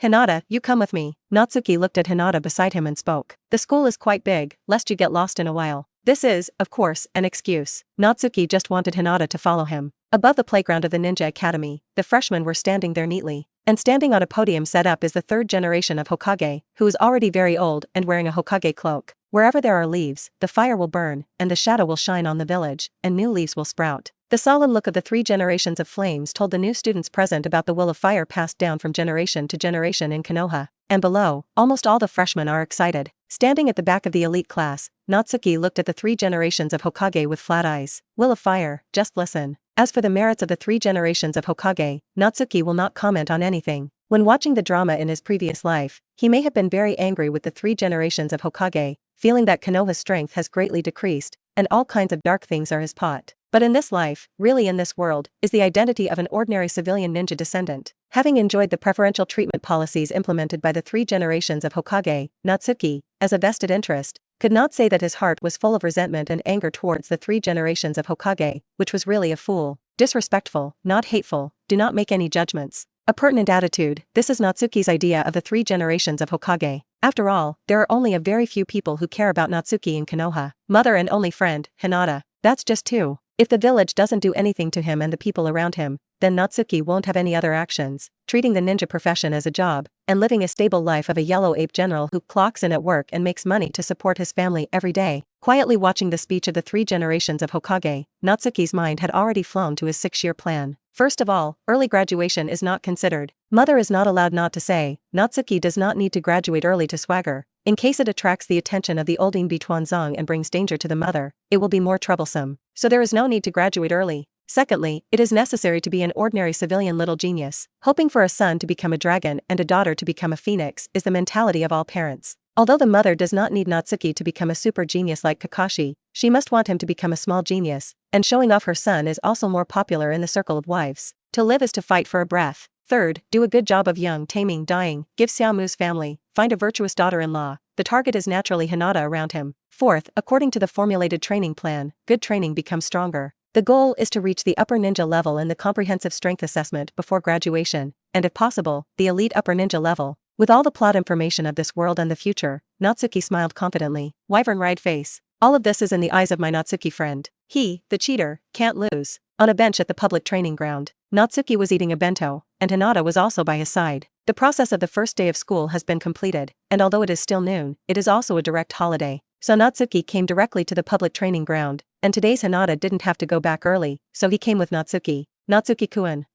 Hinata, you come with me. Natsuki looked at Hinata beside him and spoke. The school is quite big, lest you get lost in a while. This is, of course, an excuse. Natsuki just wanted Hinata to follow him. Above the playground of the ninja academy, the freshmen were standing there neatly. And standing on a podium set up is the third generation of Hokage, who is already very old and wearing a Hokage cloak. Wherever there are leaves, the fire will burn, and the shadow will shine on the village, and new leaves will sprout. The solemn look of the 3 generations of flames told the new students present about the will of fire passed down from generation to generation in Konoha. And below, almost all the freshmen are excited. Standing at the back of the elite class, Natsuki looked at the 3 generations of Hokage with flat eyes. Will of fire, just listen. As for the merits of the 3 generations of Hokage, Natsuki will not comment on anything. When watching the drama in his previous life, he may have been very angry with the 3 generations of Hokage, feeling that Konoha's strength has greatly decreased, and all kinds of dark things are his pot. But in this life, really in this world, is the identity of an ordinary civilian ninja descendant. Having enjoyed the preferential treatment policies implemented by the 3 generations of Hokage, Natsuki, as a vested interest, could not say that his heart was full of resentment and anger towards the 3 generations of Hokage, which was really a fool. Disrespectful, not hateful, do not make any judgments. A pertinent attitude, this is Natsuki's idea of the 3 generations of Hokage. After all, there are only a very few people who care about Natsuki in Konoha. Mother and only friend, Hinata. That's just 2. If the village doesn't do anything to him and the people around him, then Natsuki won't have any other actions, treating the ninja profession as a job, and living a stable life of a yellow ape general who clocks in at work and makes money to support his family every day. Quietly watching the speech of the 3 generations of Hokage, Natsuki's mind had already flown to his 6-year plan. First of all, early graduation is not considered. Mother is not allowed not to say, Natsuki does not need to graduate early to swagger. In case it attracts the attention of the Olding Bituanzong and brings danger to the mother, it will be more troublesome. So there is no need to graduate early. Secondly, it is necessary to be an ordinary civilian little genius. Hoping for a son to become a dragon and a daughter to become a phoenix is the mentality of all parents. Although the mother does not need Natsuki to become a super genius like Kakashi, she must want him to become a small genius, and showing off her son is also more popular in the circle of wives. To live is to fight for a breath. Third, do a good job of young, taming, dying, give Xiaomu's family, find a virtuous daughter-in-law. The target is naturally Hinata around him. Fourth, according to the formulated training plan, good training becomes stronger. The goal is to reach the upper ninja level in the comprehensive strength assessment before graduation, and if possible, the elite upper ninja level. With all the plot information of this world and the future, Natsuki smiled confidently. Wyvern ride face. All of this is in the eyes of my Natsuki friend. He, the cheater, can't lose. On a bench at the public training ground, Natsuki was eating a bento, and Hinata was also by his side. The process of the first day of school has been completed, and although it is still noon, it is also a direct holiday. So Natsuki came directly to the public training ground, and today's Hinata didn't have to go back early, so he came with Natsuki. Natsuki-kun.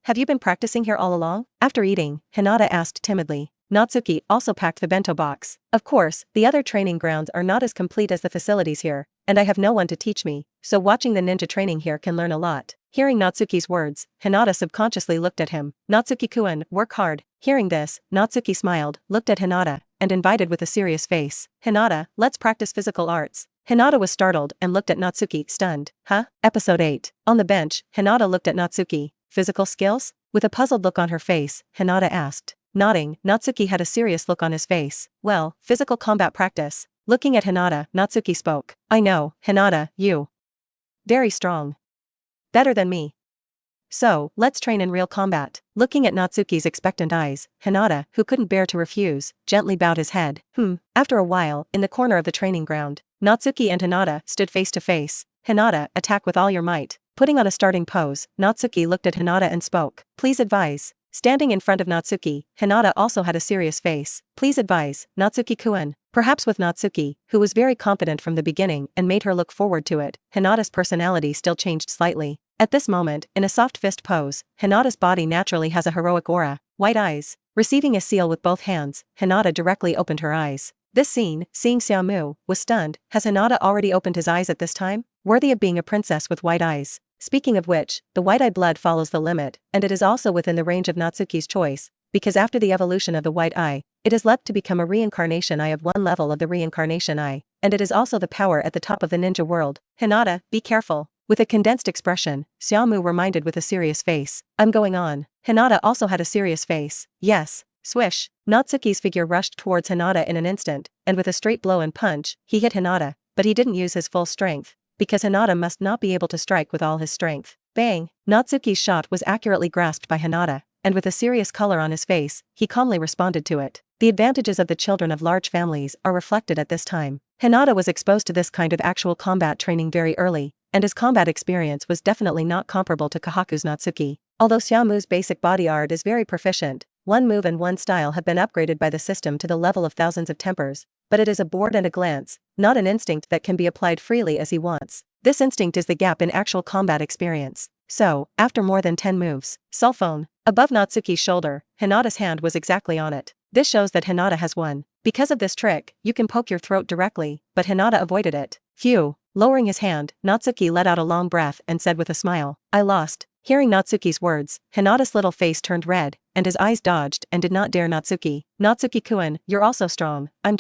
Have you been practicing here all along? After eating, Hinata asked timidly. Natsuki also packed the bento box. Of course, the other training grounds are not as complete as the facilities here, and I have no one to teach me, so watching the ninja training here can learn a lot. Hearing Natsuki's words, Hinata subconsciously looked at him. Natsuki-kun, work hard. Hearing this, Natsuki smiled, looked at Hinata, and invited with a serious face. Hinata, let's practice physical arts. Hinata was startled and looked at Natsuki, stunned. Huh? Episode 8. On the bench, Hinata looked at Natsuki. Physical skills? With a puzzled look on her face, Hinata asked. Nodding, Natsuki had a serious look on his face. Well, physical combat practice. Looking at Hinata, Natsuki spoke. I know, Hinata, you. Very strong. Better than me. So, let's train in real combat. Looking at Natsuki's expectant eyes, Hinata, who couldn't bear to refuse, gently bowed his head. After a while, in the corner of the training ground, Natsuki and Hinata stood face to face. Hinata, attack with all your might. Putting on a starting pose, Natsuki looked at Hinata and spoke. Please advise. Standing in front of Natsuki, Hinata also had a serious face. Please advise, Natsuki-kun. Perhaps with Natsuki, who was very confident from the beginning and made her look forward to it, Hinata's personality still changed slightly. At this moment, in a soft fist pose, Hinata's body naturally has a heroic aura. White eyes. Receiving a seal with both hands, Hinata directly opened her eyes. This scene, seeing Xiaomu, was stunned. Has Hinata already opened his eyes at this time? Worthy of being a princess with white eyes. Speaking of which, the white-eye blood follows the limit, and it is also within the range of Natsuki's choice, because after the evolution of the white eye, it is left to become a reincarnation eye of one level of the reincarnation eye, and it is also the power at the top of the ninja world. Hinata, be careful. With a condensed expression, Xiaomu reminded with a serious face. I'm going on. Hinata also had a serious face. Yes. Swish. Natsuki's figure rushed towards Hinata in an instant, and with a straight blow and punch, he hit Hinata, but he didn't use his full strength, because Hinata must not be able to strike with all his strength. Bang! Natsuki's shot was accurately grasped by Hinata, and with a serious color on his face, he calmly responded to it. The advantages of the children of large families are reflected at this time. Hinata was exposed to this kind of actual combat training very early, and his combat experience was definitely not comparable to Kahaku's Natsuki. Although Xiaomu's basic body art is very proficient, one move and one style have been upgraded by the system to the level of thousands of tempers, but it is a board and a glance, not an instinct that can be applied freely as he wants. This instinct is the gap in actual combat experience. So, after more than 10 moves, cell phone, above Natsuki's shoulder, Hinata's hand was exactly on it. This shows that Hinata has won. Because of this trick, you can poke your throat directly, but Hinata avoided it. Phew. Lowering his hand, Natsuki let out a long breath and said with a smile, "I lost." Hearing Natsuki's words, Hinata's little face turned red, and his eyes dodged and did not dare Natsuki. "Natsuki-kun, you're also strong. I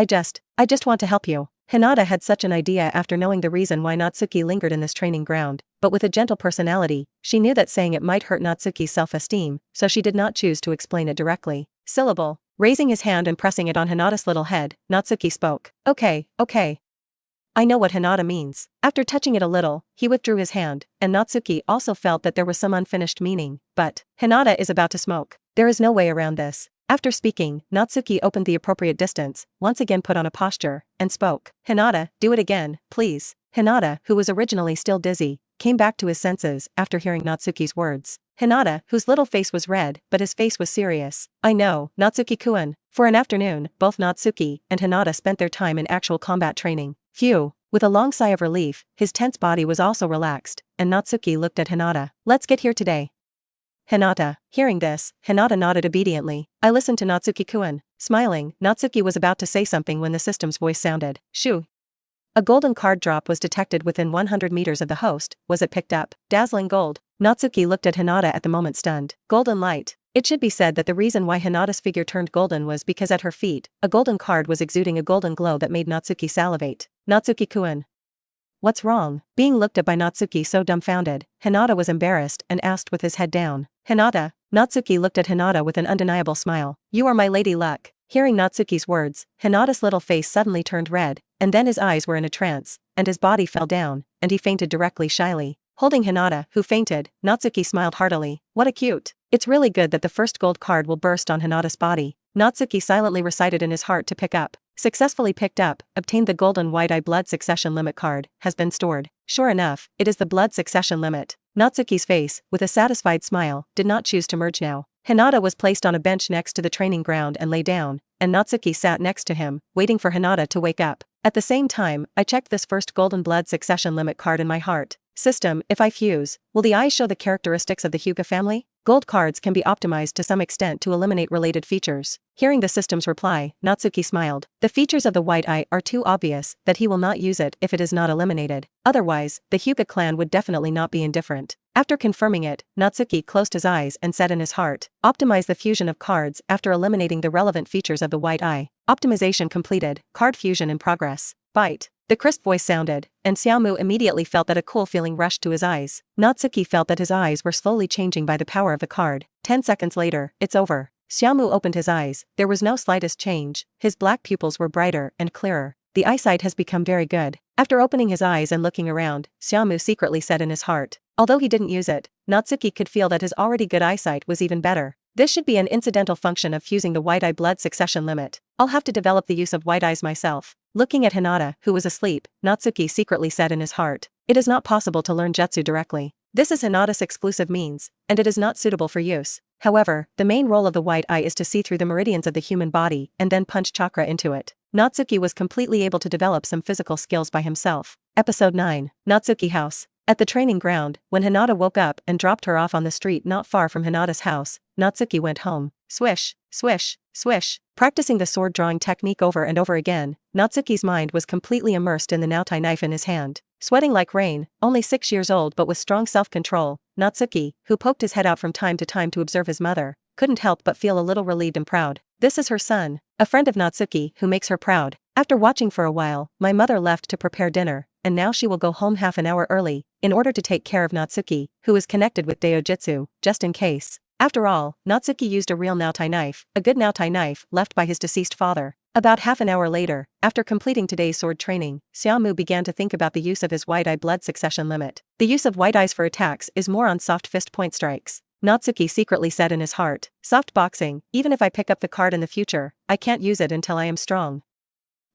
just want to help you." Hinata had such an idea after knowing the reason why Natsuki lingered in this training ground, but with a gentle personality, she knew that saying it might hurt Natsuki's self-esteem, so she did not choose to explain it directly. Syllable. Raising his hand and pressing it on Hinata's little head, Natsuki spoke. Okay. I know what Hinata means." After touching it a little, he withdrew his hand, and Natsuki also felt that there was some unfinished meaning, but Hinata is about to smoke. There is no way around this. After speaking, Natsuki opened the appropriate distance, once again put on a posture, and spoke. "Hinata, do it again, please." Hinata, who was originally still dizzy, came back to his senses after hearing Natsuki's words. Hinata, whose little face was red, but his face was serious. "I know, Natsuki-kun." For an afternoon, both Natsuki and Hinata spent their time in actual combat training. Phew. With a long sigh of relief, his tense body was also relaxed, and Natsuki looked at Hinata. "Let's get here today." Hinata. Hearing this, Hinata nodded obediently. "I listened to Natsuki-kun." Smiling, Natsuki was about to say something when the system's voice sounded. "Shoo." A golden card drop was detected within 100 meters of the host. Was it picked up? Dazzling gold. Natsuki looked at Hinata at the moment stunned. Golden light. It should be said that the reason why Hinata's figure turned golden was because at her feet, a golden card was exuding a golden glow that made Natsuki salivate. "Natsuki-kun. What's wrong?" Being looked at by Natsuki so dumbfounded, Hinata was embarrassed and asked with his head down. "Hinata." Natsuki looked at Hinata with an undeniable smile. "You are my lady luck." Hearing Natsuki's words, Hinata's little face suddenly turned red, and then his eyes were in a trance, and his body fell down, and he fainted directly shyly. Holding Hinata, who fainted, Natsuki smiled heartily. "What a cute. It's really good that the first gold card will burst on Hinata's body." Natsuki silently recited in his heart to pick up. Successfully picked up, obtained the golden white-eye blood succession limit card, has been stored. Sure enough, it is the blood succession limit. Natsuki's face, with a satisfied smile, did not choose to merge now. Hinata was placed on a bench next to the training ground and lay down, and Natsuki sat next to him, waiting for Hinata to wake up. At the same time, I checked this first golden blood succession limit card in my heart. System, if I fuse, will the eyes show the characteristics of the Hyuga family? Gold cards can be optimized to some extent to eliminate related features. Hearing the system's reply, Natsuki smiled. The features of the white eye are too obvious that he will not use it if it is not eliminated. Otherwise, the Hyuga clan would definitely not be indifferent. After confirming it, Natsuki closed his eyes and said in his heart, "Optimize the fusion of cards after eliminating the relevant features of the white eye. Optimization completed, card fusion in progress." Bite. The crisp voice sounded, and Xiaomu immediately felt that a cool feeling rushed to his eyes. Natsuki felt that his eyes were slowly changing by the power of the card. 10 seconds later, it's over. Xiaomu opened his eyes. There was no slightest change. His black pupils were brighter and clearer. The eyesight has become very good. After opening his eyes and looking around, Xiaomu secretly said in his heart. Although he didn't use it, Natsuki could feel that his already good eyesight was even better. This should be an incidental function of fusing the white eye blood succession limit. I'll have to develop the use of white eyes myself. Looking at Hinata, who was asleep, Natsuki secretly said in his heart. It is not possible to learn jutsu directly. This is Hinata's exclusive means, and it is not suitable for use. However, the main role of the white eye is to see through the meridians of the human body and then punch chakra into it. Natsuki was completely able to develop some physical skills by himself. Episode 9. Natsuki House. At the training ground, when Hinata woke up and dropped her off on the street not far from Hinata's house, Natsuki went home. Swish, swish, swish. Practicing the sword drawing technique over and over again, Natsuki's mind was completely immersed in the naotai knife in his hand. Sweating like rain, only 6 years old but with strong self-control, Natsuki, who poked his head out from time to time to observe his mother, couldn't help but feel a little relieved and proud. This is her son, a friend of Natsuki who makes her proud. After watching for a while, my mother left to prepare dinner, and now she will go home half an hour early, in order to take care of Natsuki, who is connected with Daojutsu, just in case. After all, Natsuki used a real naotai knife, a good naotai knife left by his deceased father. About half an hour later, after completing today's sword training, Xiaomu began to think about the use of his white eye blood succession limit. The use of white eyes for attacks is more on soft fist point strikes. Natsuki secretly said in his heart. Soft boxing, even if I pick up the card in the future, I can't use it until I am strong.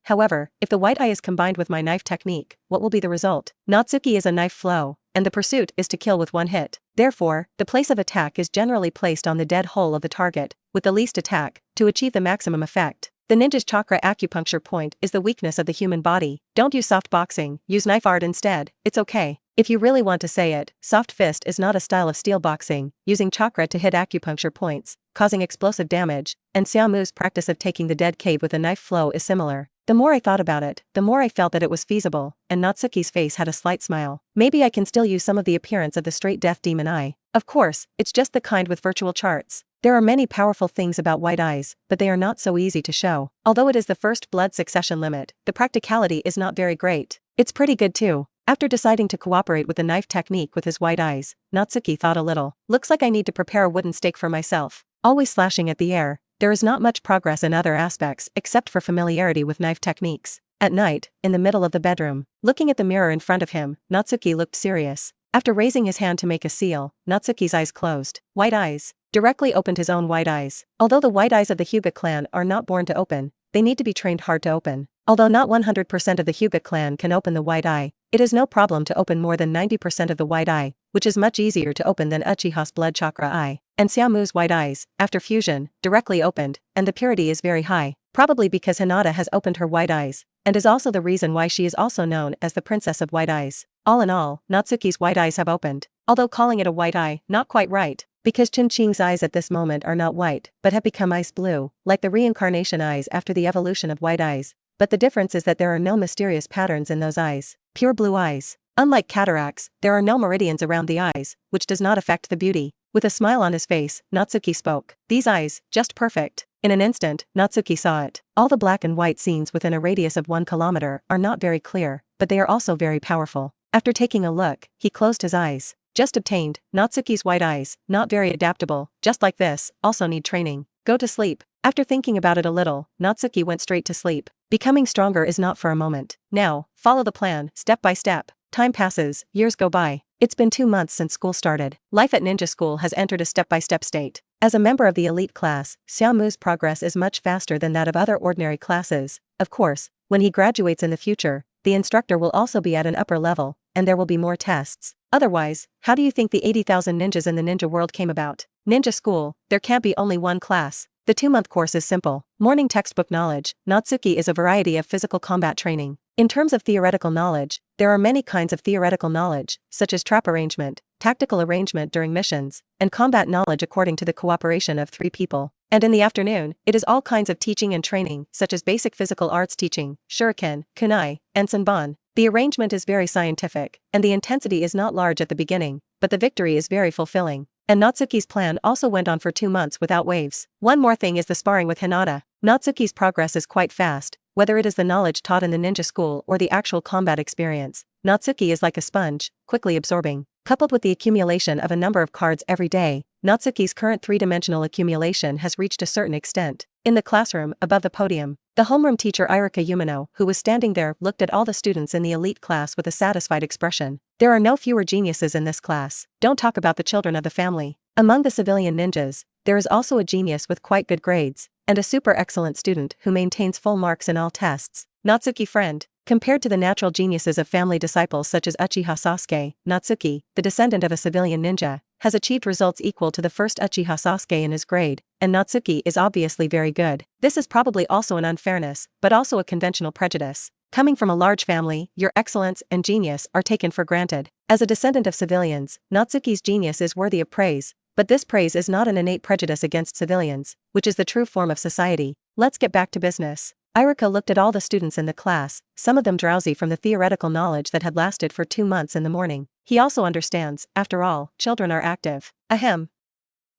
However, if the white eye is combined with my knife technique, what will be the result? Natsuki is a knife flow, and the pursuit is to kill with one hit. Therefore, the place of attack is generally placed on the dead hole of the target, with the least attack, to achieve the maximum effect. The ninja's chakra acupuncture point is the weakness of the human body. Don't use soft boxing, use knife art instead, it's okay. If you really want to say it, soft fist is not a style of steel boxing, using chakra to hit acupuncture points, causing explosive damage, and Xiaomu's practice of taking the dead cave with a knife flow is similar. The more I thought about it, the more I felt that it was feasible, and Natsuki's face had a slight smile. Maybe I can still use some of the appearance of the straight deaf demon eye. Of course, it's just the kind with virtual charts. There are many powerful things about white eyes, but they are not so easy to show. Although it is the first blood succession limit, the practicality is not very great. It's pretty good too. After deciding to cooperate with the knife technique with his white eyes, Natsuki thought a little. Looks like I need to prepare a wooden stake for myself. Always slashing at the air, there is not much progress in other aspects except for familiarity with knife techniques. At night, in the middle of the bedroom, looking at the mirror in front of him, Natsuki looked serious. After raising his hand to make a seal, Natsuki's eyes closed. White eyes. Directly opened his own white eyes. Although the white eyes of the Hyuga clan are not born to open, they need to be trained hard to open. Although not 100% of the Hyuga clan can open the white eye, it is no problem to open more than 90% of the white eye, which is much easier to open than Uchiha's blood chakra eye. And Xiaomu's white eyes, after fusion, directly opened, and the purity is very high, probably because Hinata has opened her white eyes, and is also the reason why she is also known as the Princess of White Eyes. All in all, Natsuki's white eyes have opened. Although calling it a white eye, not quite right, because Ching-Ching's eyes at this moment are not white, but have become ice blue, like the reincarnation eyes after the evolution of white eyes. But the difference is that there are no mysterious patterns in those eyes. Pure blue eyes. Unlike cataracts, there are no meridians around the eyes, which does not affect the beauty. With a smile on his face, Natsuki spoke. These eyes, just perfect. In an instant, Natsuki saw it. All the black and white scenes within a radius of 1 kilometer are not very clear, but they are also very powerful. After taking a look, he closed his eyes. Just obtained, Natsuki's white eyes, not very adaptable, just like this, also need training. Go to sleep. After thinking about it a little, Natsuki went straight to sleep. Becoming stronger is not for a moment. Now, follow the plan, step by step. Time passes, years go by. It's been 2 months since school started. Life at ninja school has entered a step-by-step state. As a member of the elite class, Xiaomu's progress is much faster than that of other ordinary classes. Of course, when he graduates in the future, the instructor will also be at an upper level, and there will be more tests. Otherwise, how do you think the 80,000 ninjas in the ninja world came about? Ninja school, there can't be only one class. The 2-month course is simple. Morning textbook knowledge. Natsuki is a variety of physical combat training. In terms of theoretical knowledge, there are many kinds of theoretical knowledge, such as trap arrangement, tactical arrangement during missions, and combat knowledge according to the cooperation of 3 people. And in the afternoon, it is all kinds of teaching and training, such as basic physical arts teaching, shuriken, kunai, and senbon. The arrangement is very scientific, and the intensity is not large at the beginning, but the victory is very fulfilling. And Natsuki's plan also went on for 2 months without waves. One more thing is the sparring with Hinata. Natsuki's progress is quite fast, whether it is the knowledge taught in the ninja school or the actual combat experience. Natsuki is like a sponge, quickly absorbing. Coupled with the accumulation of a number of cards every day, Natsuki's current 3-dimensional accumulation has reached a certain extent. In the classroom, above the podium, the homeroom teacher Irika Yumino, who was standing there, looked at all the students in the elite class with a satisfied expression. There are no fewer geniuses in this class. Don't talk about the children of the family. Among the civilian ninjas, there is also a genius with quite good grades, and a super excellent student who maintains full marks in all tests. Natsuki friend. Compared to the natural geniuses of family disciples such as Uchiha Sasuke, Natsuki, the descendant of a civilian ninja, has achieved results equal to the first Uchiha Sasuke in his grade, and Natsuki is obviously very good. This is probably also an unfairness, but also a conventional prejudice. Coming from a large family, your excellence and genius are taken for granted. As a descendant of civilians, Natsuki's genius is worthy of praise, but this praise is not an innate prejudice against civilians, which is the true form of society. Let's get back to business. Irika looked at all the students in the class, some of them drowsy from the theoretical knowledge that had lasted for 2 months in the morning. He also understands, after all, children are active. Ahem.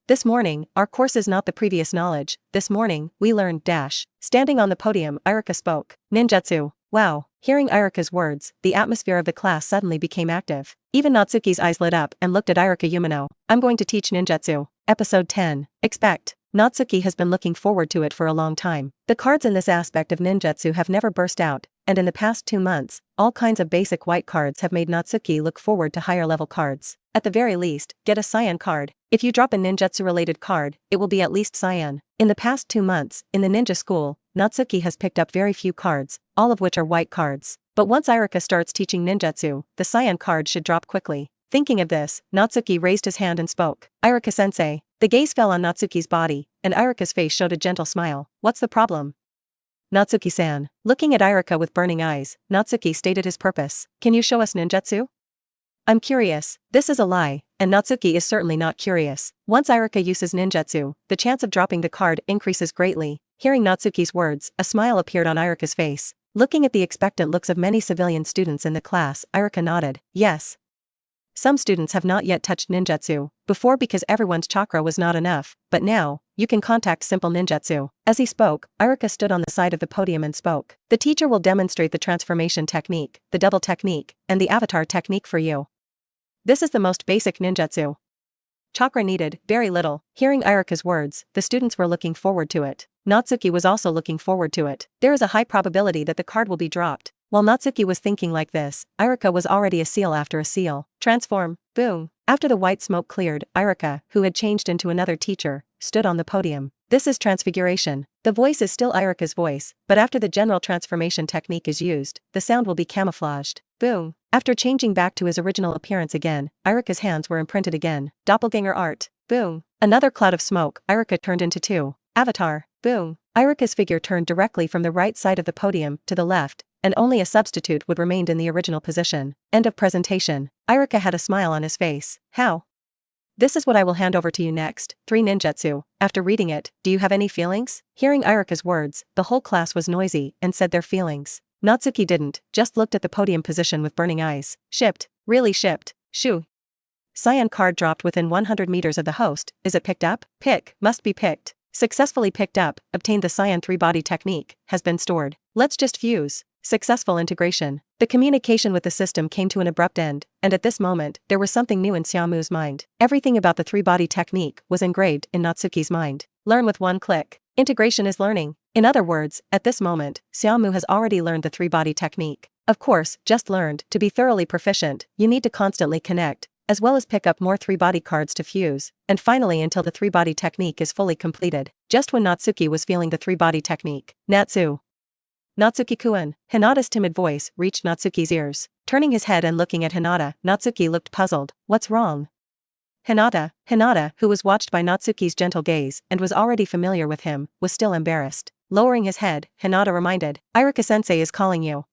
This morning, our course is not the previous knowledge. This morning, we learned dash. Standing on the podium, Irika spoke. Ninjutsu. Wow. Hearing Irika's words, the atmosphere of the class suddenly became active. Even Natsuki's eyes lit up and looked at Irika Yumino. I'm going to teach ninjutsu. Episode 10. Expect. Natsuki has been looking forward to it for a long time. The cards in this aspect of ninjutsu have never burst out, and in the past 2 months, all kinds of basic white cards have made Natsuki look forward to higher level cards. At the very least, get a cyan card. If you drop a ninjutsu related card, it will be at least cyan. In the past 2 months, in the ninja school, Natsuki has picked up very few cards, all of which are white cards. But once Irika starts teaching ninjutsu, the cyan card should drop quickly. Thinking of this, Natsuki raised his hand and spoke. Iruka-sensei. The gaze fell on Natsuki's body, and Iruka's face showed a gentle smile. What's the problem? Natsuki-san. Looking at Iruka with burning eyes, Natsuki stated his purpose. Can you show us ninjutsu? I'm curious. This is a lie, and Natsuki is certainly not curious. Once Iruka uses ninjutsu, the chance of dropping the card increases greatly. Hearing Natsuki's words, a smile appeared on Iruka's face. Looking at the expectant looks of many civilian students in the class, Iruka nodded. Yes. Some students have not yet touched ninjutsu before because everyone's chakra was not enough, but now, you can contact simple ninjutsu. As he spoke, Iruka stood on the side of the podium and spoke. The teacher will demonstrate the transformation technique, the double technique, and the avatar technique for you. This is the most basic ninjutsu. Chakra needed, very little. Hearing Iruka's words, the students were looking forward to it. Natsuki was also looking forward to it. There is a high probability that the card will be dropped. While Natsuki was thinking like this, Iruka was already a seal after a seal. Transform. Boom. After the white smoke cleared, Iruka, who had changed into another teacher, stood on the podium. This is transfiguration. The voice is still Iruka's voice, but after the general transformation technique is used, the sound will be camouflaged. Boom. After changing back to his original appearance again, Iruka's hands were imprinted again. Doppelganger art. Boom. Another cloud of smoke, Iruka turned into two. Avatar. Boom. Iruka's figure turned directly from the right side of the podium to the left, and only a substitute would remain in the original position. End of presentation. Iruka had a smile on his face. How? This is what I will hand over to you next. 3 ninjutsu. After reading it, do you have any feelings? Hearing Iruka's words, the whole class was noisy and said their feelings. Natsuki didn't, just looked at the podium position with burning eyes. Shipped. Really shipped. Shoo. Cyan card dropped within 100 meters of the host. Is it picked up? Pick. Must be picked. Successfully picked up. Obtained the Cyan 3-body technique. Has been stored. Let's just fuse. Successful integration. The communication with the system came to an abrupt end, and at this moment, there was something new in Xiaomu's mind. Everything about the 3-body technique was engraved in Natsuki's mind. Learn with one click. Integration is learning. In other words, at this moment, Xiaomu has already learned the 3-body technique. Of course, just learned. To be thoroughly proficient, you need to constantly connect, as well as pick up more 3-body cards to fuse, and finally until the 3-body technique is fully completed. Just when Natsuki was feeling the 3-body technique, Natsuki-kun. Hinata's timid voice reached Natsuki's ears. Turning his head and looking at Hinata, Natsuki looked puzzled. What's wrong? Hinata, who was watched by Natsuki's gentle gaze and was already familiar with him, was still embarrassed. Lowering his head, Hinata reminded, Iruka-sensei is calling you.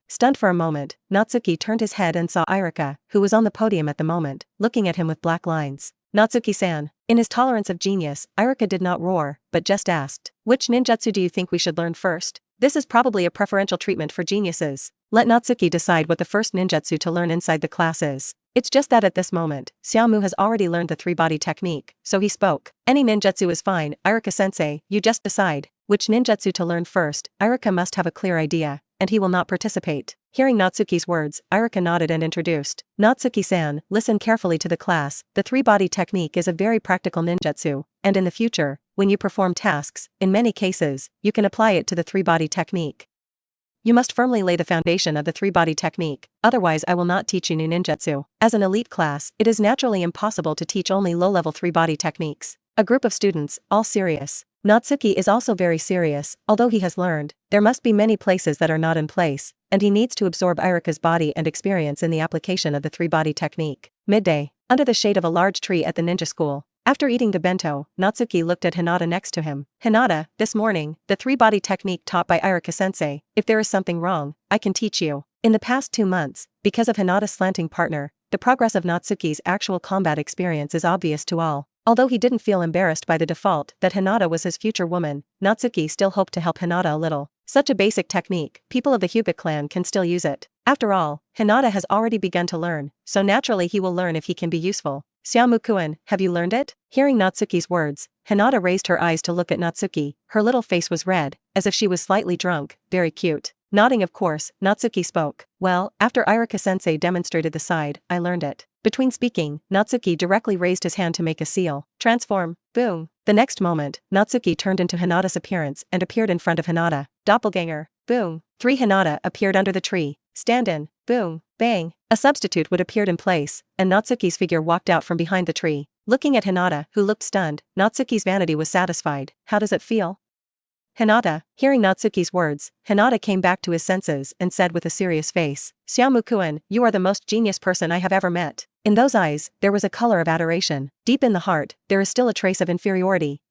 Stunned for a moment, Natsuki turned his head and saw Iruka, who was on the podium at the moment, looking at him with black lines. Natsuki-san. In his tolerance of genius, Iruka did not roar, but just asked, which ninjutsu do you think we should learn first? This is probably a preferential treatment for geniuses. Let Natsuki decide what the first ninjutsu to learn inside the class is. It's just that at this moment, Xiaomu has already learned the 3-body technique, so he spoke. Any ninjutsu is fine, Iruka-sensei, you just decide. Which ninjutsu to learn first? Iruka must have a clear idea, and he will not participate. Hearing Natsuki's words, Iruka nodded and introduced. Natsuki-san, listen carefully to the class. The 3-body technique is a very practical ninjutsu, and in the future, when you perform tasks, in many cases, you can apply it to the 3-body technique. You must firmly lay the foundation of the 3-body technique, otherwise I will not teach you new ninjutsu. As an elite class, it is naturally impossible to teach only low-level 3-body techniques. A group of students, all serious. Natsuki is also very serious. Although he has learned, there must be many places that are not in place, and he needs to absorb Iruka's body and experience in the application of the 3-body technique. Midday. Under the shade of a large tree at the ninja school. After eating the bento, Natsuki looked at Hinata next to him. Hinata, this morning, the 3-body technique taught by Iruka-sensei. If there is something wrong, I can teach you. In the past 2 months, because of Hinata's slanting partner, the progress of Natsuki's actual combat experience is obvious to all. Although he didn't feel embarrassed by the default that Hinata was his future woman, Natsuki still hoped to help Hinata a little. Such a basic technique, people of the Hyuga clan can still use it. After all, Hinata has already begun to learn, so naturally he will learn if he can be useful. Xiaomu-kun, have you learned it? Hearing Natsuki's words, Hinata raised her eyes to look at Natsuki. Her little face was red, as if she was slightly drunk. Very cute. Nodding of course, Natsuki spoke. Well, after Iruka-sensei demonstrated the side, I learned it. Between speaking, Natsuki directly raised his hand to make a seal. Transform. Boom. The next moment, Natsuki turned into Hinata's appearance and appeared in front of Hinata. Doppelganger. Boom. 3 Hinata appeared under the tree. Stand in. Boom. Bang. A substitute would appeared in place, and Natsuki's figure walked out from behind the tree. Looking at Hinata, who looked stunned, Natsuki's vanity was satisfied. How does it feel? Hinata. Hearing Natsuki's words, Hinata came back to his senses and said with a serious face, Xiaomu-kun, you are the most genius person I have ever met. In those eyes, there was a color of adoration. Deep in the heart, there is still a trace of inferiority.